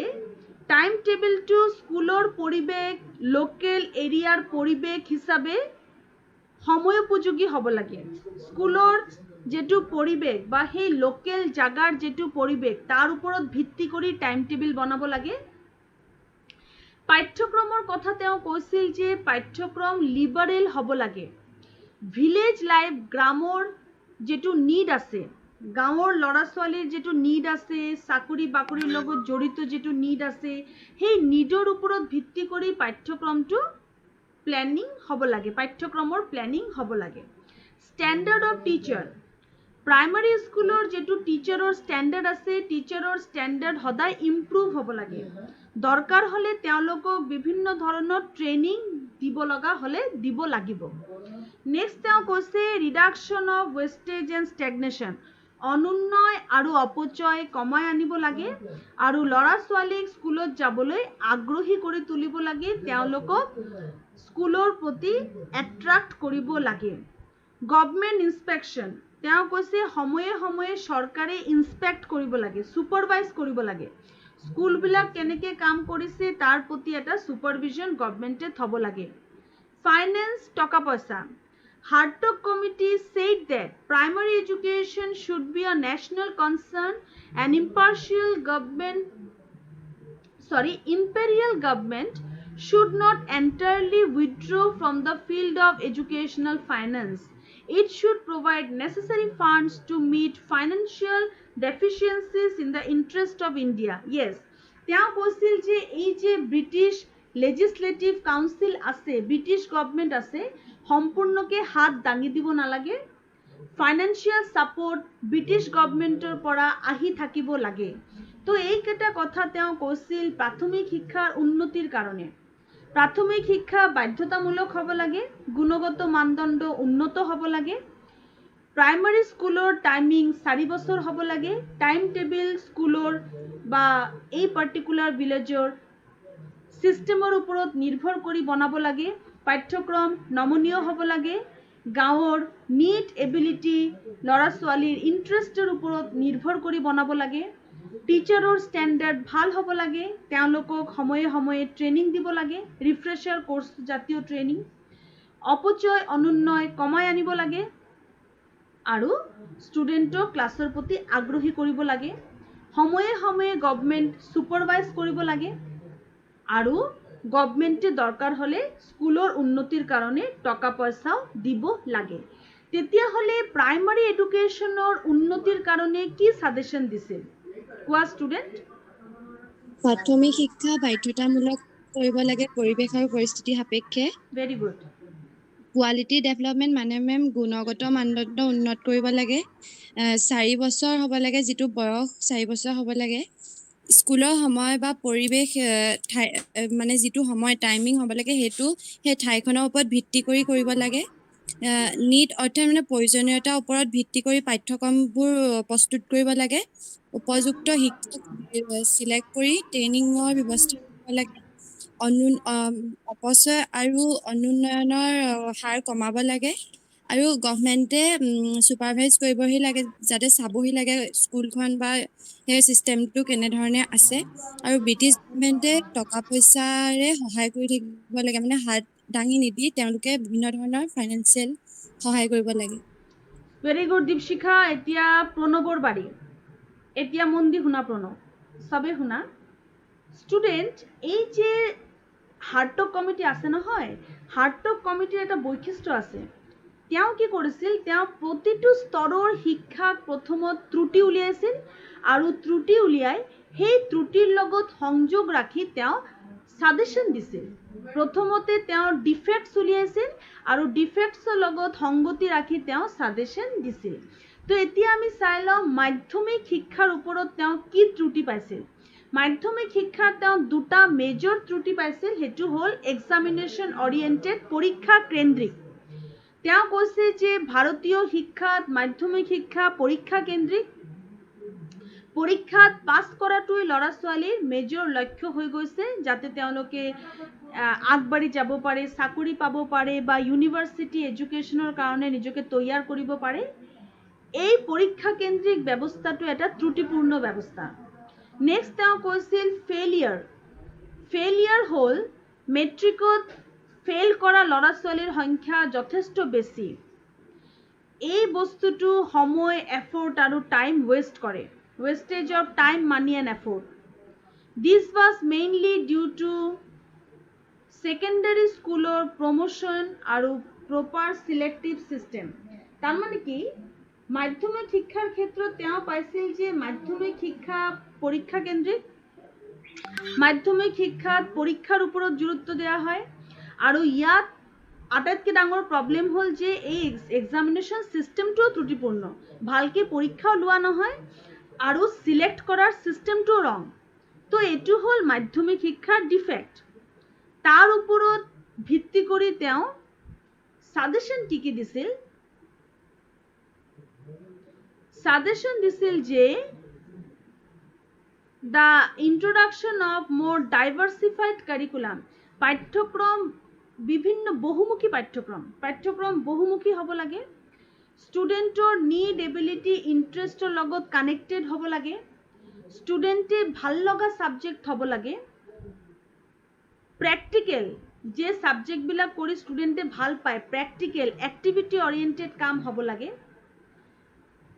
টাইম টেবিলটো স্কুলৰ পৰিৱেশ, লোকেল এৰিয়াৰ পৰিৱেশ হিচাপে সময়োপযোগী হ'ব লাগে। স্কুলৰ যেটো পৰিৱেশ বা সেই লোকেল জাগাৰ যেটো পৰিৱেশ তাৰ ওপৰত ভিত্তি কৰি টাইম টেবল বনাব লাগে পাঠ্যক্ৰমৰ কথা তেওঁ কৈছিল যে পাঠ্যক্ৰম লিবাৰেল হ'ব লাগে ভিলেজ লাইফ গ্ৰামৰ যেটো নিড আছে গাঁৱৰ ল'ৰা ছোৱালীৰ যেটো নিড আছে চাকৰি বাকৰিৰ লগত জড়িত যেটো নিড আছে সেই নিডৰ ওপৰত ভিত্তি কৰি পাঠ্যক্ৰমটো প্ল্যানিং হ'ব লাগে পাঠ্যক্ৰমৰ প্ল্যানিং হ'ব লাগে স্ট্যান্ডার্ড অফ টিচার प्राइमारी स्कूलर जेटू टीचारर स्टैंडार्ड आछे टीचारर स्टैंडार्ड सदाय इम्प्रूव हब लागे दरकार हले तेओलोকক विभिन्न धৰণৰ ट्रेनिंग দিব লগা হলে দিব লাগিব नेक्स्ट तेओ কৈছে ৰিডাকশন অফ ওয়েস্টেজ এন্ড স্ট্যাগনেশন অনুন্নয় আৰু অপচয় কমাই আনিব লাগে আৰু লৰা ছোৱালীক স্কুলত যাবলৈ আগ্ৰহী কৰি তুলিব লাগে তেওলোকক স্কুলৰ প্ৰতি এট্ৰাক্ট কৰিব লাগে গভৰ্নমেন্ট ইনস্পেকশন তেওঁ কৈছে সময়ে সময়ে চৰকাৰে ইনস্পেক্ট কৰিব লাগে সুপাৰভাইজ কৰিব লাগে স্কুলবিলাক কেনেকৈ কাম কৰিছে তাৰ প্ৰতি এটা সুপাৰভিজন গভৰ্নমেন্টে থব লাগে ফাইনেন্স টকা পয়সা Hartog committee said that primary education should be a national concern and imperial government should not entirely withdraw from the field of educational finance. It should provide necessary funds to meet financial deficiencies in the interest of India. Yes, তেওঁ কৈছিল যে এই যে British legislative council আছে British government আছে সম্পূর্ণকে হাত দাঙি দিব নালাগে ফাইনান্সিয়াল সাপোর্ট ব্রিটিশ গভৰ্নমেন্টৰ পৰা আহি থাকিব লাগে তো এইকেইটা কথা তেওঁ কৈছিল প্ৰাথমিক শিক্ষাৰ উন্নতিৰ কাৰণে प्राथमिक शिक्षा बाध्यतामूलक हब लागे गुणगत मानदंड उन्नत हब लागे प्राइमारी स्कूलर टाइमिंग 4 बছर हब लागे टाइम टेबल स्कूलर बा ए पार्टिकुलर विलेजर सिस्टेमर उपरत निर्भर करी बनाब लागे पाठ्यक्रम नमनीय हब लागे गाँवर नीड एबिलिटी लड़ा छोৱালীৰ इंटरेस्टर उपरत निर्भर करी बनाब लागे टीचारर स्टैंडार्ड ভাল হ'ব লাগে তেওঁলোকক সময়ে সময়ে ট্ৰেনিং দিব লাগে ৰিফ্ৰেছাৰ কোৰ্স জাতীয় ট্ৰেনিং অপচয় অনুন্নয় কমাই আনিব লাগে আৰু ষ্টুডেন্টক ক্লাছৰ প্ৰতি আগ্ৰহী কৰিব লাগে সময়ে সময়ে গভৰ্নমেন্ট সুপাৰভাইজ কৰিব লাগে আৰু গভৰ্নমেন্টে দৰকাৰ হলে স্কুলৰ উন্নতিৰ কাৰণে টকা পয়সাও দিব লাগে তেতিয়া হলে প্ৰাইমাৰী এডুকেশনৰ উন্নতিৰ কাৰণে কি সাজেশন দিছিল কোৱা ষ্টুডেন্ট প্ৰাথমিক শিক্ষা বাধ্যতামূলক কৰিব লাগে পৰিৱেশ আৰু পৰিস্থিতি সাপেক্ষে ভেৰি গুড কোৱালিটি ডেভেলপমেন্ট মানে গুণগত মানদণ্ড উন্নত কৰিব লাগে 4 বছৰ হ'ব লাগে যিটো বয়স 4 বছৰ হ'ব লাগে স্কুলৰ সময় বা পৰিৱেশ মানে যিটো সময় টাইমিং হ'ব লাগে হেতু হে ঠাইখনৰ ওপৰত ভিত্তি কৰি কৰিব লাগে নীড অৰ্থাৎ মানে প্ৰয়োজনীয়তাৰ ওপৰত ভিত্তি কৰি পাঠ্যক্ৰমবোৰ প্ৰস্তুত কৰিব লাগে উপযুক্ত শিক্ষক সিলেক্ট কৰি ট্ৰেইনিঙৰ ব্যৱস্থা কৰিব লাগে অপচয় আৰু অনুন্নয়নৰ হাৰ কমাব লাগে আৰু গভৰ্নমেন্টে সুপাৰভাইজ কৰিবহি লাগে যাতে চাবহি লাগে স্কুলখন বা সেই সিস্টেমটো কেনে ধৰণে আছে আৰু ব্ৰিটিছ গভৰ্নমেন্টে টকা পইচাৰে সহায় কৰি থাকিব লাগে মানে হাত দাঙি নিদি তেওঁলোকে বিভিন্ন ধৰণৰ ফাইনান্সিয়েল সহায় কৰিব লাগে ভেৰি গুড দীপশিখা এতিয়া প্ৰণৱৰ বাৰী এতিয়া মন দি শুনা প্ৰণৱ সবে শুনা ষ্টুডেন্ট এই যে হাৰ্টগ কমিটি আছে নহয় হাৰ্টগ কমিটিৰ এটা বৈশিষ্ট্য আছে তেওঁ কি কৰিছিল তেওঁ প্ৰতিটো স্তৰৰ শিক্ষাক প্ৰথমত ত্ৰুটি উলিয়াইছিল আৰু ত্ৰুটি উলিয়াই সেই ত্ৰুটিৰ লগত সংযোগ ৰাখি তেওঁ সাজেশন দিছিল প্ৰথমতে তেওঁ ডিফেক্টছ উলিয়াইছিল আৰু ডিফেক্টছৰ লগত সংগতি ৰাখি তেওঁ সাজেশন দিছিল তো এতিয়া আমি চাই লওঁ মাধ্যমিক শিক্ষাৰ ওপৰত তেওঁ কি ত্ৰুটি পাইছিল মাধ্যমিক শিক্ষাত তেওঁ দুটা মেজৰ ত্ৰুটি পাইছিল হেতু হল এক্সামিনেশন অৰিয়েন্টেড পৰীক্ষা কেন্দ্ৰিক তেওঁ কৈছে যে ভাৰতীয় শিক্ষাত মাধ্যমিক শিক্ষা পৰীক্ষা কেন্দ্ৰিক পৰীক্ষাত পাছ কৰাটোই ল'ৰা ছোৱালীৰ মেজৰ লক্ষ্য হৈ গৈছে যাতে তেওঁলোকে আগবাঢ়ি যাব পাৰে চাকৰি পাব পাৰে বা ইউনিভাৰ্চিটি এডুকেশ্যনৰ কাৰণে নিজকে তৈয়াৰ কৰিব পাৰে এই পৰীক্ষা কেন্দ্ৰিক ব্যৱস্থাটো এটা ত্ৰুটিপূৰ্ণ ব্যৱস্থা নেক্সট তেওঁ কৈছিল ফেইলিয়াৰ হল মেট্ৰিকত ফেইল কৰা ল'ৰা ছোৱালীৰ সংখ্যা যথেষ্ট বেছি এই বস্তুটো সময় এফৰ্ট আৰু টাইম ৱেষ্ট কৰে, wastage of time money and effort. This was mainly due to secondary স্কুলৰ প্ৰমোশ্যন আৰু প্ৰপাৰ চিলেক্টিভ চিষ্টেম। তাৰমানে কি মাধ্যমিক শিক্ষাৰ ক্ষেত্ৰত তেওঁ পাইছিল যে মাধ্যমিক শিক্ষা পৰীক্ষা কেন্দ্ৰিক, মাধ্যমিক শিক্ষাত পৰীক্ষাৰ ওপৰত গুৰুত্ব দিয়া হয় আৰু ইয়াত আটাইতকৈ ডাঙৰ প্ৰব্লেম হ'ল যে এই এক্সামিনেশ্যন চিষ্টেমটোও ত্ৰুটিপূৰ্ণ, ভালকৈ পৰীক্ষাও লোৱা নহয় আৰু চিলেক্ট কৰাৰ চিষ্টেমটোও ৰং। তো এইটো হ'ল মাধ্যমিক শিক্ষাৰ ডিফেক্ট। তাৰ ওপৰত ভিত্তি কৰি তেওঁ সাজেশন কি কি দিছিল, সাজেশন দিছিল যে দ্য ইন্ট্ৰডাকশন অফ মোৰ ডাইভাৰ্চিফাইড কাৰিকুলাম, পাঠ্যক্ৰম বিভিন্ন বহুমুখী পাঠ্যক্ৰম বহুমুখী হ'ব লাগে, ষ্টুডেণ্টৰ নিড এবিলিটি ইণ্টাৰেষ্টৰ লগত কানেক্টেড হ'ব লাগে, ষ্টুডেণ্টে ভাল লগা ছাবজেক্ট হ'ব লাগে, প্ৰেক্টিকেল যে ছাবজেক্টবিলাক কৰি ষ্টুডেণ্টে ভাল পায় প্ৰেক্টিকেল এক্টিভিটি অৰিয়েণ্টেড কাম হ'ব লাগে,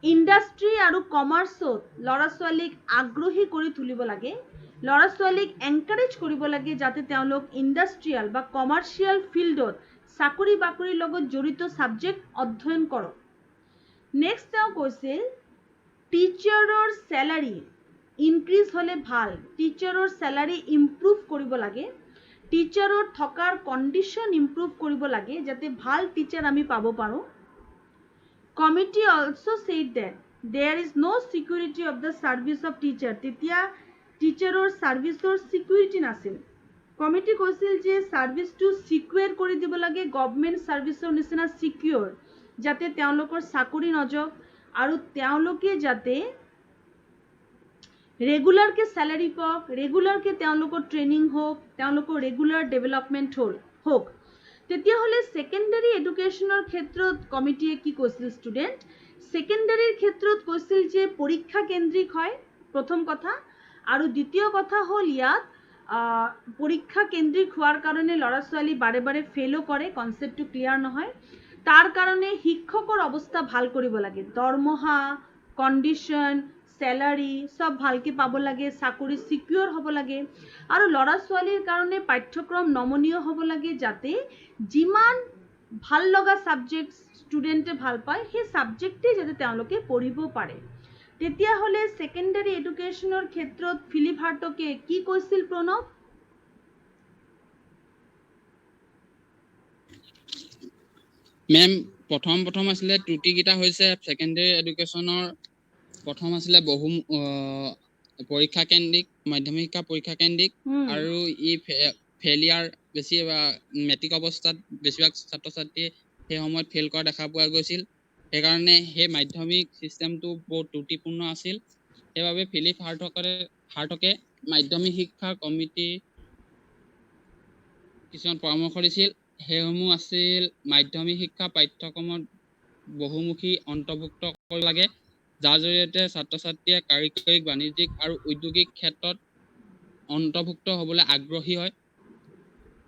ইণ্ডাষ্ট্ৰী আৰু কমাৰ্চত ল'ৰা ছোৱালীক আগ্ৰহী কৰি তুলিব লাগে, ল'ৰা ছোৱালীক এনকাৰেজ কৰিব লাগে যাতে তেওঁলোক ইণ্ডাষ্ট্ৰিয়েল বা কমাৰ্চিয়েল ফিল্ডত চাকৰি বাকৰিৰ লগত জড়িত ছাবজেক্ট অধ্যয়ন কৰক। নেক্সট তেওঁ কৈছিল টিচাৰৰ চেলাৰী ইনক্ৰিজ হ'লে ভাল, টিচাৰৰ চেলাৰী ইম্প্ৰুভ কৰিব লাগে, টিচাৰৰ থকাৰ কণ্ডিশ্যন ইম্প্ৰুভ কৰিব লাগে যাতে ভাল টিচাৰ আমি পাব পাৰোঁ। Committee also said that there is no security of the service of teacher, তেতিয়া টিচাৰৰ ছাৰ্ভিচৰ ছিকিউৰিটি নাছিল। কমিটি কৈছিল যে ছাৰ্ভিচটো ছিকিউৰ কৰি দিব লাগে, গভৰ্ণমেণ্ট ছাৰ্ভিচৰ নিচিনা ছিকিউৰ, যাতে তেওঁলোকৰ চাকৰি নাযাওক আৰু তেওঁলোকে যাতে ৰেগুলাৰকৈ চেলাৰী পাওক, ৰেগুলাৰকৈ তেওঁলোকৰ ট্ৰেইনিং হওক, তেওঁলোকৰ ৰেগুলাৰ ডেভেলপমেণ্ট হওক। তেতিয়াহ'লে ছেকেণ্ডাৰী এডুকেশ্যনৰ ক্ষেত্ৰত কমিটিয়ে কি কৈছিল ষ্টুডেণ্ট, ছেকেণ্ডাৰীৰ ক্ষেত্ৰত কৈছিল যে পৰীক্ষা কেন্দ্ৰিক হয় প্ৰথম কথা, আৰু দ্বিতীয় কথা হ'ল ইয়াত পৰীক্ষা কেন্দ্ৰিক হোৱাৰ কাৰণে ল'ৰা ছোৱালী বাৰে বাৰে ফেইলো কৰে, কনচেপ্টটো ক্লিয়াৰ নহয়, তাৰ কাৰণে শিক্ষকৰ অৱস্থা ভাল কৰিব লাগে, দৰমহা কণ্ডিশ্যন চেলাৰী সব ভালকৈ পাব লাগে, চাকৰি ছিকিউৰ হ'ব লাগে আৰু ল'ৰা ছোৱালীৰ কাৰণে পাঠ্যক্ৰম নমনীয় হ'ব লাগে যাতে যিমান ভাল লগা ছাবজেক্ট ষ্টুডেণ্টে ভাল পায় সেই ছাবজেক্টেই যাতে তেওঁলোকে পঢ়িব পাৰে। তেতিয়াহ'লে ছেকেণ্ডাৰী এডুকেশ্যনৰ ক্ষেত্ৰত ফিলিপ হাৰ্টকে কি কৈছিল প্ৰণৱ? মেম প্ৰথম আছিলে ত্ৰুটিকেইটা হৈছে ছেকেণ্ডাৰী এডুকেশ্যনৰ প্ৰথম আছিলে পৰীক্ষা কেন্দ্ৰিক, মাধ্যমিক শিক্ষা পৰীক্ষা কেন্দ্ৰিক আৰু ই ফেইলিয়াৰ বেছি মেট্ৰিক অৱস্থাত বেছিভাগ ছাত্ৰ ছাত্ৰীয়ে সেই সময়ত ফেইল কৰা দেখা পোৱা গৈছিল, সেইকাৰণে সেই মাধ্যমিক ছিষ্টেমটো বহুত ত্ৰুটিপূৰ্ণ আছিল। সেইবাবে ফিলিপ হাৰ্টকে মাধ্যমিক শিক্ষা কমিটিৰ কিছুমান পৰামৰ্শ দিছিল। সেইসমূহ আছিল মাধ্যমিক শিক্ষা পাঠ্যক্ৰমত বহুমুখী অন্তৰ্ভুক্ত কৰিব লাগে, যাৰ জৰিয়তে ছাত্ৰ ছাত্ৰীয়ে কাৰিকৰী, বাণিজ্যিক আৰু ঔদ্যোগিক ক্ষেত্ৰত অন্তৰ্ভুক্ত হ'বলৈ আগ্ৰহী হয়।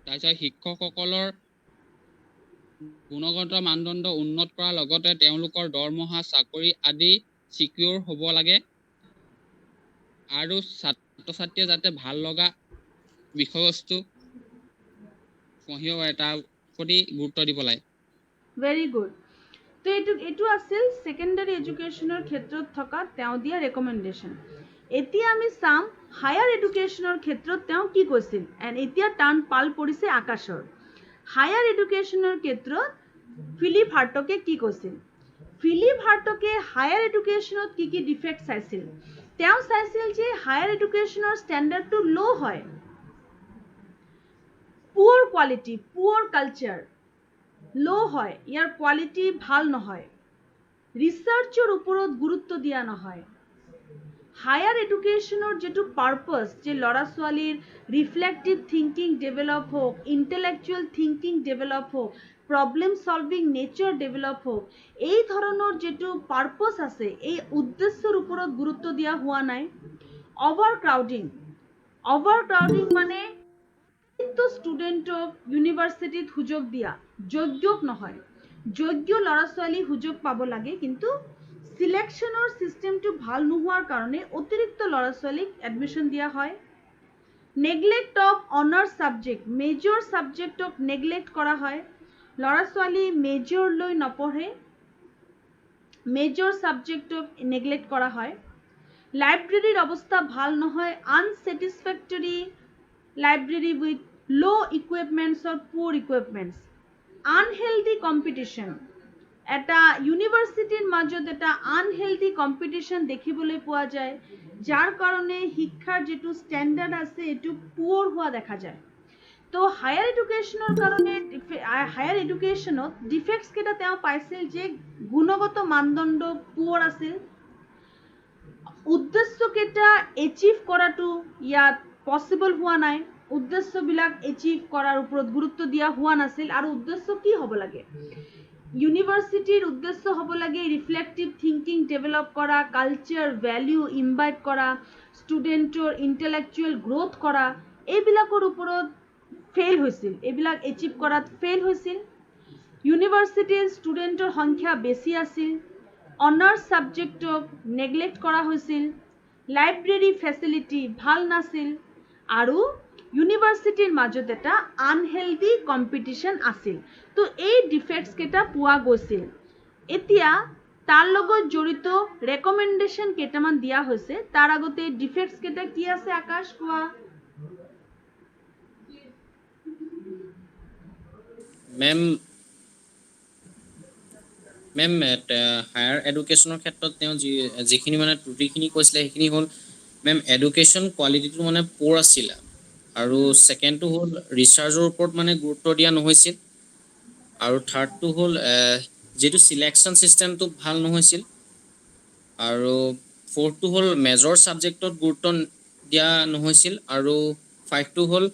তাৰপিছত শিক্ষকসকলৰ গুণগত মানদণ্ড উন্নত কৰাৰ লগতে তেওঁলোকৰ দৰমহা, চাকৰি আদি ছিকিউৰ হ'ব লাগে আৰু ছাত্ৰ ছাত্ৰীয়ে যাতে ভাল লগা বিষয়বস্তু পঢ়িব পাৰে তাৰ প্ৰতি গুৰুত্ব দিব লাগে। Very good. তো এইটো আছিল ছেকেণ্ডাৰী এডুকেশ্যনৰ ক্ষেত্ৰত থকা তেওঁ দিয়া ৰেকমেণ্ডেশ্যন। এতিয়া আমি চাম হায়াৰ এডুকেশ্যনৰ ক্ষেত্ৰত তেওঁ কি কৈছিল, এণ্ড এতিয়া টাৰ্ণ পাল পৰিছে আকাশৰ। হায়াৰ এডুকেশ্যনৰ ক্ষেত্ৰত ফিলিপ হাৰ্টকে কি কৈছিল? ফিলিপ হাৰ্টকে হায়াৰ এডুকেশ্যনত কি কি ডিফেক্ট চাইছিল? তেওঁ চাইছিল যে হায়াৰ এডুকেশ্যনৰ ষ্টেণ্ডাৰ্ডটো ল' হয়, পুৱাৰ কোৱালিটি, পুৱাৰ কালচাৰ, ল' হয়, ইয়াৰ কোৱালিটি ভাল নহয়, ৰিচাৰ্চৰ ওপৰত গুৰুত্ব দিয়া নহয়। হায়াৰ এডুকেশ্যনৰ যিটো পাৰ্পছ, যে ল'ৰা ছোৱালীৰ ৰিফ্লেক্টিভ থিংকিং ডেভেলপ হওক, ইণ্টেলেকচুৱেল থিংকিং ডেভেলপ হওক, প্ৰব্লেম চলভিং নেচাৰ ডেভেলপ হওক, এই ধৰণৰ যিটো পাৰ্পছ আছে এই উদ্দেশ্যৰ ওপৰত গুৰুত্ব দিয়া হোৱা নাই। অভাৰ ক্ৰাউডিং মানে ষ্টুডেণ্টক ইউনিভাৰ্চিটিত সুযোগ দিয়া, যোগ্যক নহয়, যোগ্য ল'ৰা ছোৱালী সুযোগ পাব লাগে, কিন্তু সিলেকশ্যনৰ চিষ্টেমটো ভাল নোহোৱাৰ কাৰণে অতিৰিক্ত ল'ৰা ছোৱালীক এডমিশ্যন দিয়া হয়। নেগলেক্ট অফ অনাৰ ছাবজেক্ট, মেজৰ ছাবজেক্টক নেগলেক্ট কৰা হয়। ল'ৰা ছোৱালী মেজৰ লৈ নপঢ়ে, মেজৰ ছাবজেক্টক নেগলেক্ট কৰা হয়। লাইব্ৰেৰীৰ অৱস্থা ভাল নহয়, আনছেটিছফেক্টৰী লাইব্ৰেৰী উইথ লো ইকুইপমেণ্টছ অৰ পুৰ ইকুইপমেণ্টছ। আনহেল্ডি কম্পিটিশ্যন, এটা ইউনিভাৰ্চিটিৰ মাজত এটা আনহেল্ডি কম্পিটিশ্যন দেখিবলৈ পোৱা যায়, যাৰ কাৰণে শিক্ষাৰ যিটো ষ্টেণ্ডাৰ্ড আছে এইটো পুৱৰ হোৱা দেখা যায়। তো হায়াৰ এডুকেশ্যনৰ কাৰণে হায়াৰ এডুকেশ্যনত ডিফেক্টছ কেইটা তেওঁ পাইছিল যে গুণগত মানদণ্ড পুৱৰ আছিল, উদ্দেশ্যকেইটা এচিভ কৰাটো ইয়াত পচিবল হোৱা নাই, উদ্দেশ্যবিলাক এচিভ কৰাৰ ওপৰত গুৰুত্ব দিয়া হোৱা নাছিল। আৰু উদ্দেশ্য কি হ'ব লাগে? ইউনিভাৰ্চিটিৰ উদ্দেশ্য হ'ব লাগে ৰিফ্লেক্টিভ থিংকিং ডেভেলপ কৰা, কালচাৰ ভেলিউ ইম্বাইব কৰা, ষ্টুডেণ্টৰ ইণ্টেলেকচুৱেল গ্ৰ'থ কৰা, এইবিলাকৰ ওপৰত ফেইল হৈছিল, এইবিলাক এচিভ কৰাত ফেইল হৈছিল। ইউনিভাৰ্চিটিৰ ষ্টুডেণ্টৰ সংখ্যা বেছি আছিল, অনাৰ্ছ ছাবজেক্টক নেগলেক্ট কৰা হৈছিল, লাইব্ৰেৰী ফেচিলিটি ভাল নাছিল, আৰু ইউনিভাৰ্চিটিৰ মাজত এটা আনহেল্ডি কম্পিটিশ্যন আছিল। তো এই ডিফেক্টছ কেইটা পোৱা গৈছিল। এতিয়া তাৰ লগত জড়িত ৰেকমেণ্ডেশ্যন কেইটামান দিয়া হৈছে, তাৰ আগতে ডিফেক্টছ কেইটা কি আছে আকাশ কোৱা? মেম হায়াৰ এডুকেশ্যনৰ ক্ষেত্ৰত তেওঁ যিখিনি মানে ত্ৰুটিখিনি কৈছিলে সেইখিনি হ'ল মেম এডুকেশ্যন কোৱালিটিটো মানে প'ৰ আছিলে, আৰু ছেকেণ্ডটো হ'ল ৰিচাৰ্চৰ ওপৰত মানে গুৰুত্ব দিয়া নহৈছিল, আৰু থাৰ্ডটো হ'ল যিটো চিলেকশ্যন চিষ্টেমটো ভাল নহৈছিল, আৰু ফ'ৰ্থটো হ'ল মেজৰ ছাবজেক্টত গুৰুত্ব দিয়া নহৈছিল, আৰু ফাইভটো হ'ল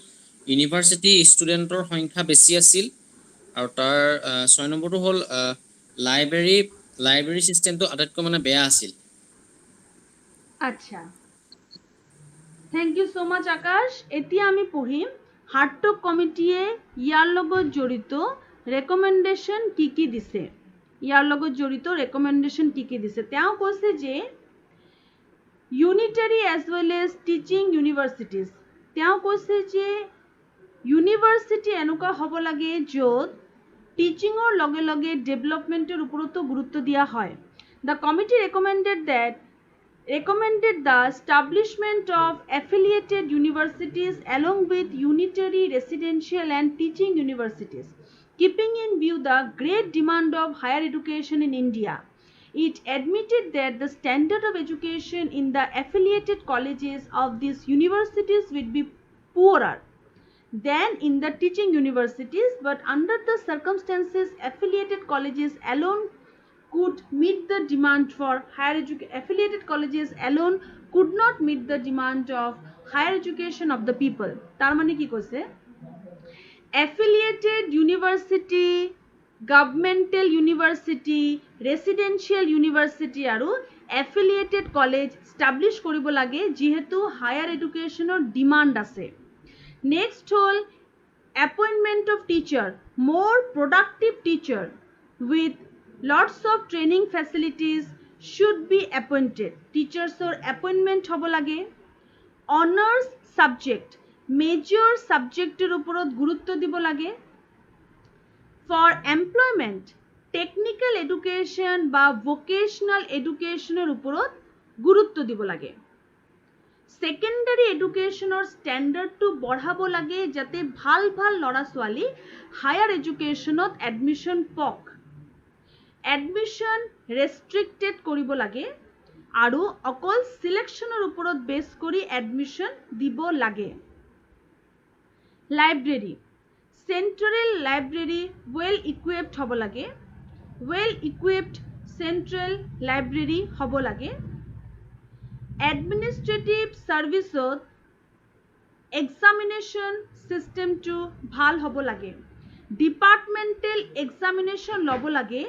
ইউনিভাৰ্চিটি ষ্টুডেণ্টৰ সংখ্যা বেছি আছিল, আৰু তাৰ 6 নম্বৰটো হ'ল লাইব্ৰেৰী চিষ্টেমটো আটাইতকৈ মানে বেয়া আছিল। আচ্ছা, থেংক ইউ ছ' মাচ আকাশ। এতিয়া আমি পঢ়িম হাৰ্টক কমিটিয়ে ইয়াৰ লগত জড়িত ৰেকমেণ্ডেশ্যন কি কি দিছে। তেওঁ কৈছে যে unitary as well as teaching universities, তেওঁ কৈছে যে ইউনিভাৰ্চিটি এনেকুৱা হ'ব লাগে য'ত টিচিঙৰ লগে লগে ডেভেলপমেণ্টৰ ওপৰতো গুৰুত্ব দিয়া হয়। The committee recommended the establishment of affiliated universities along with unitary residential and teaching universities, keeping in view the great demand of higher education in India. It admitted that the standard of education in the affiliated colleges of these universities would be poorer than in the teaching universities, but under the circumstances affiliated colleges alone could meet the demand for higher education. Affiliated colleges alone could not meet the demand of higher education of the people. tar mane ki koise affiliated university, governmental university, residential university aru affiliated college establish koribo lage jihetu higher educationor demand ase. Next hol appointment of teacher, more productive teacher with lots of training facilities should be appointed. Teachers or appointment hobo lage. Honors subject, major subject er oporot gurutto dibo lage. For employment, technical education ba vocational education er oporot gurutto dibo lage. Secondary এডুকেশ্যনৰ ষ্টেণ্ডাৰ্ডটো বঢ়াব লাগে যাতে ভাল ভাল ল'ৰা ছোৱালী higher এডুকেশ্যনত এডমিশ্যন পাওক। এডমিশ্যন ৰেষ্ট্ৰিক্টেড কৰিব লাগে আৰু অকল চিলেকশ্যনৰ ওপৰত বেছ কৰি এডমিশ্যন দিব লাগে। Library, central library well equipped হ'ব লাগে, ৱেল ইকুইপড চেণ্ট্ৰেল লাইব্ৰেৰী হ'ব লাগে। এডমিনিষ্ট্ৰেটিভ ছাৰ্ভিচত এক্সামিনেশ্যন চিষ্টেমটো ভাল হ'ব লাগে, ডিপাৰ্টমেণ্টেল এক্সামিনেশ্যন ল'ব লাগে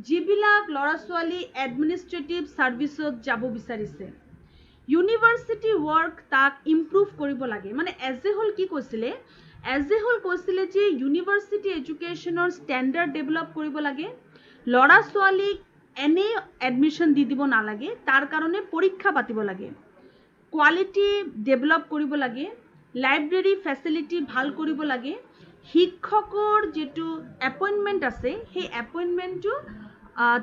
যিবিলাক ল'ৰা ছোৱালী এডমিনিষ্ট্ৰেটিভ ছাৰ্ভিচত যাব বিচাৰিছে। ইউনিভাৰ্চিটি ৱৰ্ক তাক ইম্প্ৰুভ কৰিব লাগে। মানে এজ এ হোল কি কৈছিলে, এজ এ হোল কৈছিলে যে ইউনিভাৰ্চিটি এডুকেশ্যনৰ ষ্টেণ্ডাৰ্ড ডেভেলপ কৰিব লাগে, ল'ৰা ছোৱালীক এনে এডমিশ্যন দি দিব নালাগে, তাৰ কাৰণে পৰীক্ষা পাতিব লাগে, কোৱালিটি ডেভেলপ কৰিব লাগে, লাইব্ৰেৰী ফেচিলিটি ভাল কৰিব লাগে, শিক্ষকৰ যিটো এপইণ্টমেণ্ট আছে সেই এপইণ্টমেণ্টটো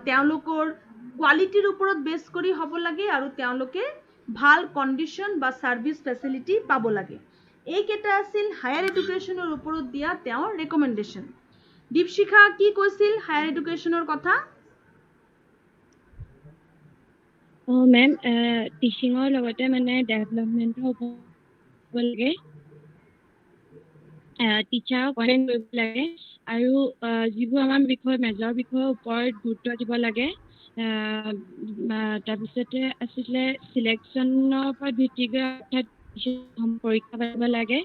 তেওঁলোকৰ কোৱালিটিৰ ওপৰত বেছ কৰি হ'ব লাগে আৰু তেওঁলোকে ভাল কণ্ডিশ্যন বা ছাৰ্ভিচ ফেচিলিটি পাব লাগে। এইকেইটা আছিল হায়াৰ এডুকেশ্যনৰ ওপৰত দিয়া তেওঁৰ ৰেকমেণ্ডেশ্যন। দীপশিখা কি কৈছিল হায়াৰ এডুকেশ্যনৰ কথা? মেম টিচিঙৰ লগতে মানে ডেভেলপমেণ্টৰ ওপৰত লাগে, টিচাৰক ট্ৰেইন কৰিব লাগে আৰু যিবোৰ আমাৰ মেজৰ বিষয়ৰ ওপৰত গুৰুত্ব দিব লাগে। তাৰপিছতে আছিলে চিলেকশ্যনৰ ওপৰত ভিত্তি কৰি অৰ্থাৎ পৰীক্ষা পাতিব লাগে,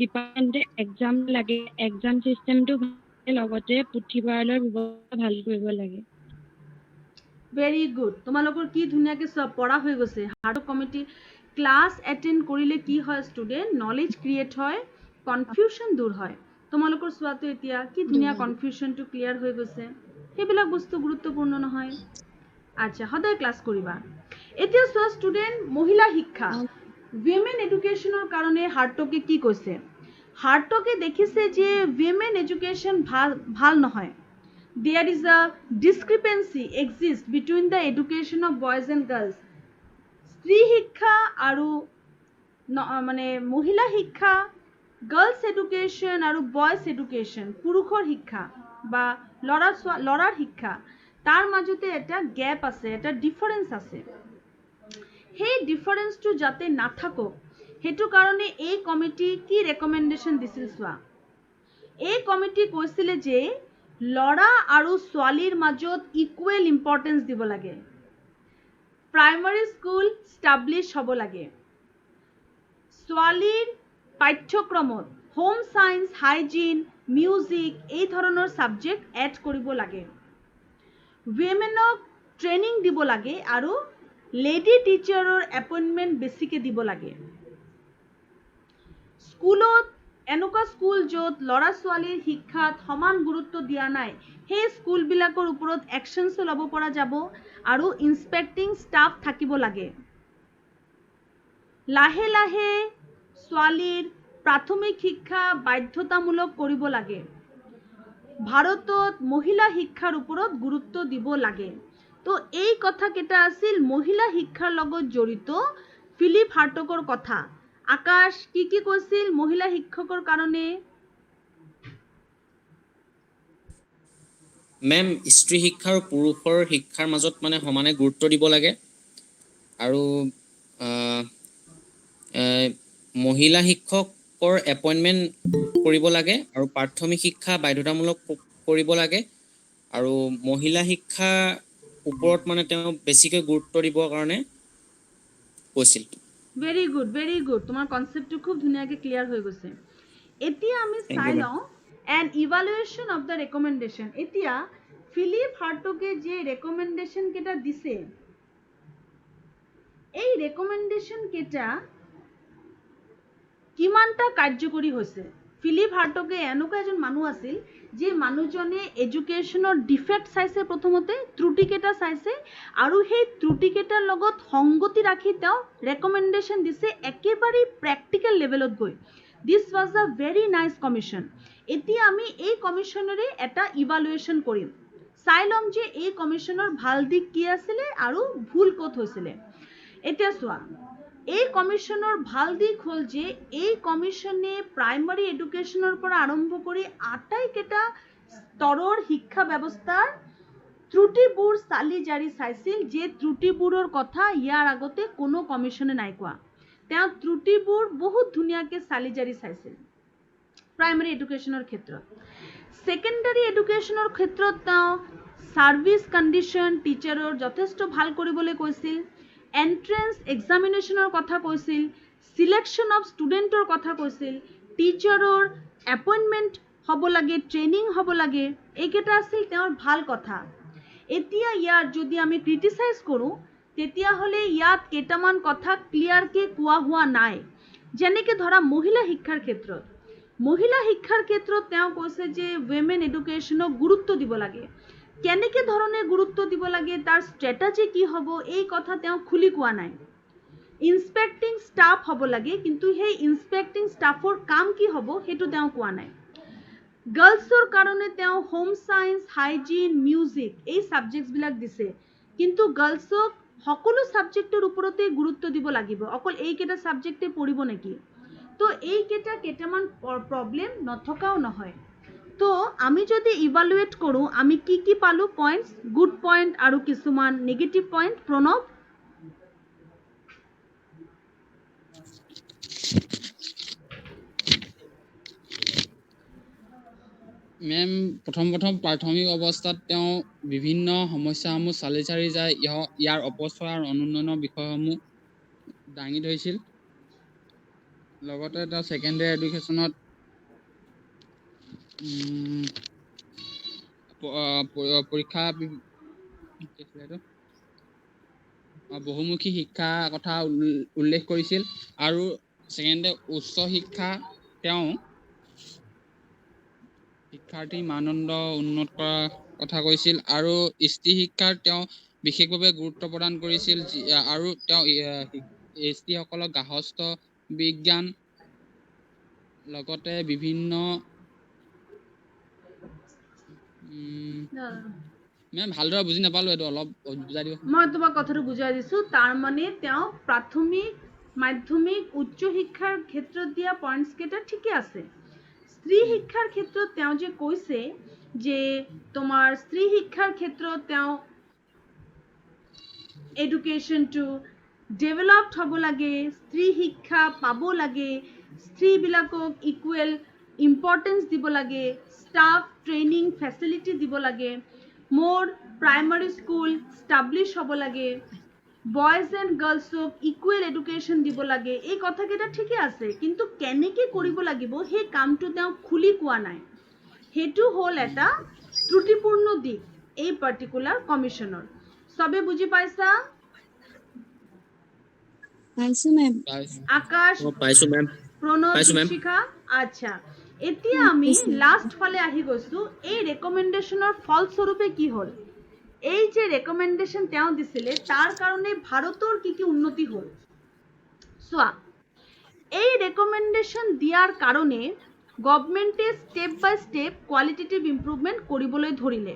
ডিপাৰ্টমেণ্টে এক্সাম লাগে, এক্সাম চিষ্টেমটো লগতে পুথিভঁৰালৰ ব্যৱস্থা ভাল কৰিব লাগে। ভেৰি গুড, তোমালোকৰ কি ধুনীয়াকৈ চব পঢ়া হৈ গৈছে। হাৰ্ট কমিটি ক্লাছ এটেণ্ড কৰিলে কি হয় ষ্টুডেণ্ট, নলেজ ক্ৰিয়েট হয়, কনফিউশ্যন দূৰ হয়। তোমালোকৰ চোৱাটো এতিয়া কি ধুনীয়া কনফিউশ্যনটো ক্লিয়াৰ হৈ গৈছে। সেইবিলাক বস্তু গুৰুত্বপূৰ্ণ নহয়? আচ্ছা, সদায় ক্লাছ কৰিবা। এতিয়া চোৱা ষ্টুডেণ্ট, মহিলা শিক্ষা উইমেন এডুকেশ্যনৰ কাৰণে হাৰ্টকে কি কৈছে? হাৰ্টকে দেখিছে যে উইমেন এডুকেশ্যন ভাল নহয়। There is a discrepancy exists between the education of boys and girls. স্ত্ৰী শিক্ষা আৰু মানে মহিলা শিক্ষা, গাৰ্লছ এডুকেশ্যন আৰু বয়জ এডুকেশ্যন, পুৰুষৰ শিক্ষা বা ল'ৰাৰ শিক্ষা, তাৰ মাজতে এটা গেপ আছে, এটা ডিফাৰেঞ্চ আছে। সেই ডিফাৰেঞ্চটো যাতে নাথাকক সেইটো কাৰণে এই কমিটি কি ৰেকমেণ্ডেশ্যন দিছিল চোৱা। এই কমিটি কৈছিলে যে ল'ৰা আৰু ছোৱালীৰ মাজত ইকুৱেল ইম্পৰ্টেঞ্চ দিব লাগে, প্ৰাইমাৰী স্কুল ষ্টাব্লিছ হ'ব লাগে, ছোৱালীৰ পাঠ্যক্ৰমত হোম চায়েন্স, হাইজিন, মিউজিক এই ধৰণৰ ছাবজেক্ট এড কৰিব লাগে, উইমেনক ট্ৰেইনিং দিব লাগে আৰু লেডি টিচাৰৰ এপইণ্টমেণ্ট বেছিকৈ দিব লাগে। স্কুলত এনেকুৱা স্কুল য'ত ল'ৰা ছোৱালীৰ শিক্ষাত সমান গুৰুত্ব দিয়া নাই সেই স্কুলবিলাকৰ ওপৰত একশ্যনছ ল'ব পৰা যাব আৰু ইনস্পেক্টিং ষ্টাফ থাকিব লাগে। লাহে লাহে ছোৱালীৰ প্ৰাথমিক শিক্ষা বাধ্যতামূলক কৰিব লাগে। ভাৰতত মহিলা শিক্ষাৰ ওপৰত গুৰুত্ব দিব লাগে। তো এই কথাকেইটা আছিল মহিলা শিক্ষাৰ লগত জড়িত ফিলিপ হাৰ্টকৰ কথা। আকাশ কি কি কৈছিল মহিলা শিক্ষকৰ কাৰণে? মেম, স্ত্ৰী শিক্ষা আৰু পুৰুষৰ শিক্ষাৰ মাজত মানে সমানে গুৰুত্ব দিব লাগে আৰু মহিলা শিক্ষকৰ এপইণ্টমেণ্ট কৰিব লাগে আৰু প্ৰাথমিক শিক্ষা বাধ্যতামূলক কৰিব লাগে আৰু মহিলা শিক্ষাৰ ওপৰত মানে তেওঁ বেছিকৈ গুৰুত্ব দিবৰ কাৰণে কৈছিল। ভেৰি গুড, ভেৰি গুড, তোমাৰ কনচেপ্টটো খুব ধুনীয়াকৈ ক্লিয়াৰ হৈ গৈছে। এতিয়া আমি চাই লওঁ and evaluation of the recommendation. এতিয়া ফিলিপ হাৰ্টকে যে ৰেকমেণ্ডেশ্যন কেইটা দিছে এই ৰেকমেণ্ডেশ্যন কেইটা কিমানটা কাৰ্যকৰী হৈছে? ফিলিপ হাৰ্টকে এনেকুৱা এজন মানুহ আছিল যে মানুহজনে এডুকেশ্যনৰ ডিফেক্ট চাইছে, প্ৰথমতে ত্ৰুটিকেইটা চাইছে আৰু সেই ত্ৰুটিকেইটাৰ লগত সংগতি ৰাখি তেওঁ ৰেকমেণ্ডেশ্যন দিছে একেবাৰে প্ৰেক্টিকেল লেভেলত গৈ। দিছ ৱাজ আ ভেৰি নাইচ কমিশ্যন। এতিয়া আমি এই কমিশ্যনেৰে এটা ইভালুৱেশ্যন কৰিম, চাই ল'ম যে এই কমিশ্যনৰ ভাল দিক কি আছিলে আৰু ভুল ক'ত হৈছিলে। এতিয়া চোৱা, এই কমিশ্যনৰ ভাল দিক হ'ল যে এই কমিশ্যনে প্ৰাইমাৰী এডুকেশ্যনৰ পৰা আৰম্ভ কৰি আটাইকেইটা স্তৰৰ শিক্ষা ব্যৱস্থাৰ ত্ৰুটিবোৰ চালি জাৰি চাইছিল, যে ত্ৰুটিবোৰৰ কথা ইয়াৰ আগতে কোনো কমিশ্যনে নাই কোৱা। তেওঁ ত্ৰুটিবোৰ বহুত ধুনীয়াকৈ চালি জাৰি চাইছিল প্ৰাইমাৰী এডুকেশ্যনৰ ক্ষেত্ৰত। ছেকেণ্ডাৰী এডুকেশ্যনৰ ক্ষেত্ৰত তেওঁ ছাৰ্ভিচ কণ্ডিশ্যন টিচাৰৰ যথেষ্ট ভাল কৰিবলৈ কৈছিল, এণ্ট্ৰেন্স এক্সামিনেশ্যনৰ কথা কৈছিল, চিলেকশ্যন অফ ষ্টুডেণ্টৰ কথা কৈছিল, টিচাৰৰ এপইণ্টমেণ্ট হ'ব লাগে, ট্ৰেইনিং হ'ব লাগে, এইকেইটা আছিল তেওঁৰ ভাল কথা। এতিয়া ইয়াত যদি আমি ক্ৰিটিচাইজ কৰোঁ তেতিয়াহ'লে ইয়াত কেইটামান কথা ক্লিয়াৰকৈ কোৱা হোৱা নাই। যেনেকৈ ধৰা মহিলা শিক্ষাৰ ক্ষেত্ৰত মহিলা শিক্ষাৰ ক্ষেত্ৰত তেওঁ কৈছে যে উইমেন এডুকেশ্যনক গুৰুত্ব দিব লাগে, কেনেকৈ ধৰণে গুৰুত্ব দিব লাগে, তাৰ ষ্ট্ৰেটেজি কি হ'ব, এই কথা তেওঁ খুলি কোৱা নাই। ইনস্পেক্টিং ষ্টাফ হ'ব লাগে, কিন্তু সেই ইনস্পেক্টিং ষ্টাফৰ কাম কি হ'ব সেইটো তেওঁ কোৱা নাই। গাৰ্লছৰ কাৰণে তেওঁ হোম সায়েন্স, হাইজিন, মিউজিক এই ছাবজেক্টছবিলাক দিছে, কিন্তু গাৰ্লছক সকলো ছাবজেক্টৰ ওপৰতে গুৰুত্ব দিব লাগিব, অকল এইকেইটা ছাবজেক্টে পঢ়িব নেকি? তো এইকেইটা কেইটামান প্ৰব্লেম নথকাও নহয়। তো আমি যদি ইভালুৱেট কৰোঁ, আমি কি কি পালোঁ পইণ্টছ, গুড পইণ্ট আৰু কিছুমান নিগেটিভ পইণ্ট। প্ৰণৱ? মেম প্ৰথম প্ৰাথমিক অৱস্থাত তেওঁ বিভিন্ন সমস্যাসমূহ চালি জাৰি যায় ইয়াৰ অপচয় আৰু অনুন্নয়নৰ বিষয়সমূহ দাঙি ধৰিছিল। লগতে তেওঁ ছেকেণ্ডেৰী এডুকেশ্যনত পৰীক্ষা বহুমুখী শিক্ষা কথা উল্লেখ কৰিছিল আৰু ছেকেণ্ডেৰী উচ্চ শিক্ষা তেওঁ শিক্ষাৰ্থীৰ মানদণ্ড উন্নত কৰাৰ কথা কৈছিল আৰু স্ত্ৰী শিক্ষাৰ তেওঁ বিশেষভাৱে গুৰুত্ব প্ৰদান কৰিছিল আৰু তেওঁ স্ত্ৰীসকলক গাৰ্হস্থ্য বিজ্ঞান লগতে বিভিন্ন মেম ভালদৰে বুজি নাপালো, এইটো অলপ বুজাই দিব। মই তোমাক কথাটো বুজাই দিছোঁ। তাৰমানে তেওঁ প্ৰাথমিক, মাধ্যমিক, উচ্চ শিক্ষাৰ ক্ষেত্ৰত দিয়া পইণ্টছ কেইটা ঠিকে আছে। স্ত্ৰী শিক্ষাৰ ক্ষেত্ৰত তেওঁ যে কৈছে যে তোমাৰ স্ত্ৰী শিক্ষাৰ ক্ষেত্ৰত তেওঁ এডুকেশ্যনটো ডেভেলপড হ'ব লাগে, স্ত্ৰী শিক্ষা পাব লাগে, স্ত্ৰীবিলাকক ইকুৱেল ইম্পৰ্টেঞ্চ দিব লাগে, ষ্টাফ ট্ৰেইনিং ফেচিলিটি দিব লাগে, মোৰ প্ৰাইমাৰী স্কুল ষ্টাব্লিছ হ'ব লাগে, বয়জ এণ্ড গাৰ্লছক ইকুৱেল এডুকেশ্যন দিব লাগে। এই কথাকেইটা ঠিকে আছে, কিন্তু কেনেকৈ কৰিব লাগিব সেই কামটো তেওঁ খুলি কোৱা নাই। সেইটো হ'ল এটা ত্ৰুটিপূৰ্ণ দিশ এই পাৰ্টিকুলাৰ কমিশ্যনৰ। চবে বুজি পাইছা? পাইছো মেম। আকাশ, পাইছো মেম। প্ৰণৱ, পাইছো মেম। দীপশিখা? আচ্ছা, এতিয়া আমি লাষ্ট ফালে আহি গৈছোঁ। এই ৰেকমেণ্ডেশ্যনৰ ফলস্বৰূপে কি হ'ল? এই যে ৰেকমেণ্ডেশ্যন তেওঁ দিছিলে তাৰ কাৰণে ভাৰতৰ কি কি উন্নতি হ'ল চোৱা। এই ৰেকমেণ্ডেশ্যন দিয়াৰ কাৰণে গভৰ্ণমেণ্টে ষ্টেপ বাই ষ্টেপ কোৱালিটেটিভ ইম্প্ৰুভমেণ্ট কৰিবলৈ ধৰিলে।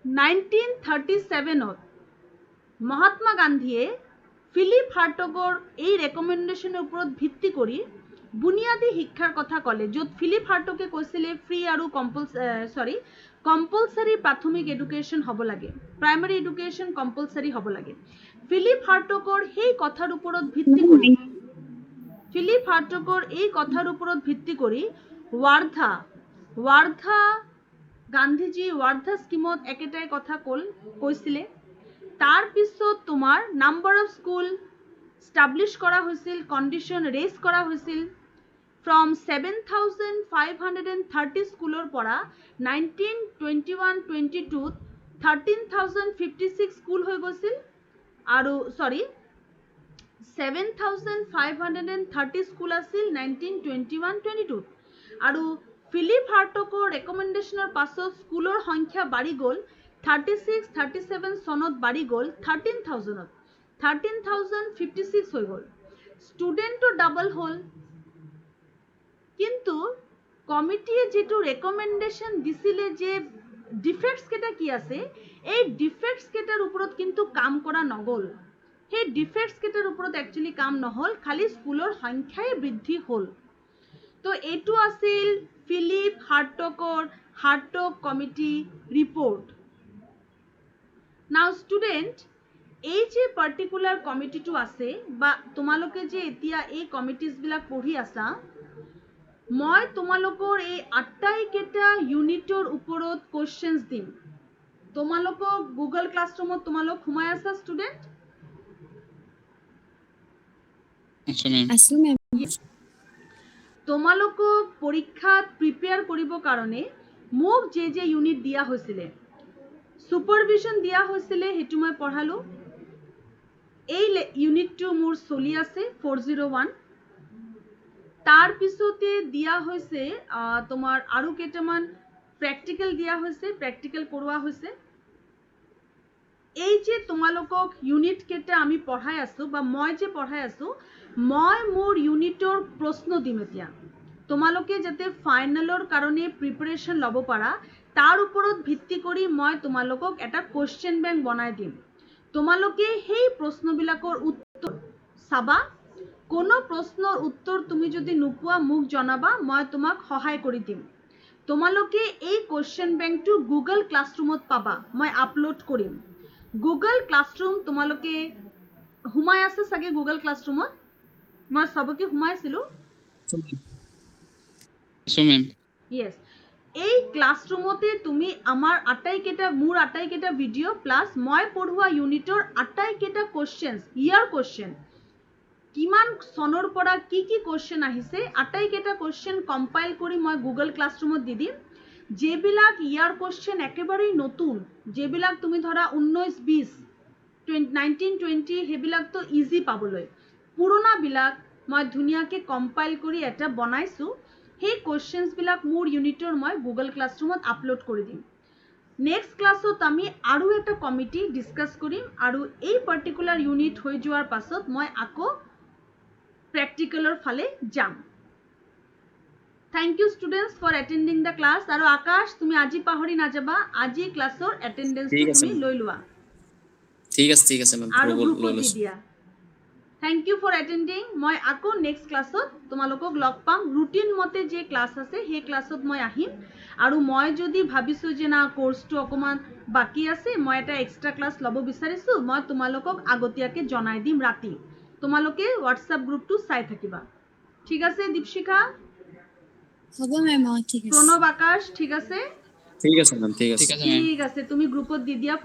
1937ত মহাত্মা গান্ধীয়ে ফিলিপ হাৰ্টগৰ এই ৰেকমেণ্ডেশ্যনৰ ওপৰত ভিত্তি কৰি বুনিয়াদী শিক্ষাৰ কথা ক'লে, য'ত ফিলিপ হাৰ্টগে কৈছিলে ফ্ৰী আৰু কম্পালচাৰী প্ৰাথমিক এডুকেশ্যন হ'ব লাগে, প্ৰাইমাৰী এডুকেশ্যন কম্পালচাৰী হ'ব লাগে। ফিলিপ হাৰ্টগৰ সেই কথাৰ ওপৰত ভিত্তি কৰি ৱাৰ্ধা গান্ধীজী ৱাৰ্ধা স্কিমত একেটাই কথা কৈছিলে। তাৰপিছত তোমাৰ নাম্বাৰ অফ স্কুল ষ্টাব্লিছ কৰা হৈছিল, কণ্ডিশ্যন ৰেজ কৰা হৈছিল। ফ্ৰম 7,530 স্কুলৰ পৰা 1921-22ত 13,056 স্কুল হৈ গৈছিল, আৰু 7,530 স্কুল আছিল 1921-22ত। আৰু ফিলিপ হাৰ্টগৰ ৰেকমেণ্ডেশ্যনৰ পাছত স্কুলৰ সংখ্যা বাঢ়ি গ'ল 36-37 চনত বাঢ়ি গ'ল 13,000ত, 13,056 হৈ গ'ল। ষ্টুডেণ্টটো ডাবল হ'ল, কিন্তু কমিটিয়ে যিটো ৰেকমেণ্ডেশ্যন দিছিলে যে ডিফেক্টছ কেইটা কি আছে, এই ডিফেক্টছ কেইটাৰ ওপৰত কিন্তু কাম কৰা নগ'ল। সেই ডিফেক্টছ কেইটাৰ ওপৰত একচুৱেলি কাম নহ'ল, খালি স্কুলৰ সংখ্যাই বৃদ্ধি হ'ল। তো এইটো আছিল ফিলিপ হাৰ্টগ কমিটি ৰিপৰ্ট। নাও ষ্টুডেণ্ট, এই যে পাৰ্টিকুলাৰ কমিটিটো আছে বা তোমালোকে যে এতিয়া এই কমিটিজবিলাক পঢ়ি আছা, মই তোমালোকৰ এই আটাইকেইটা ইউনিটৰ ওপৰত কুৱেশ্যনছ দিম। তোমালোকক গুগল ক্লাছৰুমত তোমালোক সোমাই আছা ষ্টুডেণ্ট? আছো মেম। তোমালোকক পৰীক্ষাত প্ৰিপেয়াৰ কৰিবৰ কাৰণে মোক যে ইউনিট দিয়া হৈছিলে, ছুপাৰভিজন দিয়া হৈছিলে, সেইটো মই পঢ়ালোঁ। এই ইউনিটটো মোৰ চলি আছে 401। তাৰ পিছতে দিয়া হৈছে তোমাৰ আৰু কেইটামান প্ৰেক্টিকেল দিয়া হৈছে, প্ৰেক্টিকেল কৰোৱা হৈছে। এই যে তোমালোকক ইউনিট কেইটা আমি পঢ়াই আছো বা মই যে পঢ়াই আছো, মই মোৰ ইউনিটৰ প্ৰশ্ন দিম এতিয়া। তোমালোকে যাতে ফাইনেলৰ কাৰণে প্ৰিপাৰেশ্যন ল'ব পাৰা, তাৰ ওপৰত ভিত্তি কৰি মই তোমালোকক এটা কুৱেশ্যন বেংক বনাই দিম। তোমালোকে সেই প্ৰশ্নবিলাকৰ উত্তৰ চাবা। কোনো প্ৰশ্নৰ উত্তৰ তুমি যদি নোপোৱা মোক জনাবা, মই তোমাক সহায় কৰি দিম। তোমালোকে এই কুৱেশ্যন বেংকটো গুগল ক্লাছৰুমত পাবা, মই আপলোড কৰিম। গুগল ক্লাছৰুম তোমালোকে সোমাই আছে চাগে গুগল ক্লাছৰুমত? মই সবকে সোমাইছিলোঁ। So ma'am. Yes. এই ক্লাছৰুমতে তুমি মোৰ আটাইকেইটা ভিডিঅ' প্লাছ মই পঢ়োৱা ইউনিটৰ আটাইকেইটা কুৱেশ্যনছ, ইয়াৰ কুৱেশ্যন কিমান চনৰ পৰা কি কুৱেশ্যন আহিছে, আটাইকেইটা কুৱেশ্যন কম্পাইল কৰি মই গুগল ক্লাছৰুমত দি দিম। যেবিলাক ইয়াৰ কুৱেশ্যন একেবাৰেই নতুন, যেবিলাক তুমি ধৰা 19-20, 19-20 সেইবিলাকতো ইজি পাবলৈ, পুৰণাবিলাক মই ধুনীয়াকৈ কম্পাইল কৰি এটা বনাইছোঁ। সেই কুৱেশ্যনছবিলাক মোৰ ইউনিটৰ মই গুগল ক্লাছৰুমত আপলোড কৰি দিম। নেক্সট ক্লাছত আমি আৰু এটা কমিটি ডিছকাছ কৰিম আৰু এই পাৰ্টিকুলাৰ ইউনিট হৈ যোৱাৰ পাছত মই আকৌ প্ৰেক্টিকেলৰ ফালে যাম। Thank you students for attending the class. আৰু আকাশ, তুমি আজি পাহৰি নাযাবা, আজি ক্লাছৰ এটেণ্ডেঞ্চটো তুমি লৈ লোৱা ঠিক আছে মেম, আৰু গ্ৰুপত লৈ দি লৈছোঁ। দিয়া। Thank you for attending. মই আকৌ নেক্সট ক্লাছত তোমালোকক লগ পাম। ৰুটিন মতে যে ক্লাছ আছে সেই ক্লাছত মই আহিম। আৰু মই যদি ভাবিছোঁ যে না কোৰ্চটো অকণমান বাকী আছে, মই এটা এক্সট্ৰা ক্লাছ ল'ব বিচাৰিছোঁ, মই তোমালোকক আগতীয়াকৈ জনাই দিম ৰাতি। তোমালোকে হোৱাটছআপ গ্ৰুপটো চাই থাকিবা। ঠিক আছে দীপশিখা, হ'ব মেম, ঠিক আছে। প্ৰণৱ, আকাশ, ঠিক আছে? ঠিক আছে মেম, ঠিক আছে। ঠিক আছে মেম। ঠিক আছে, তুমি গ্ৰুপত দি দিয়া।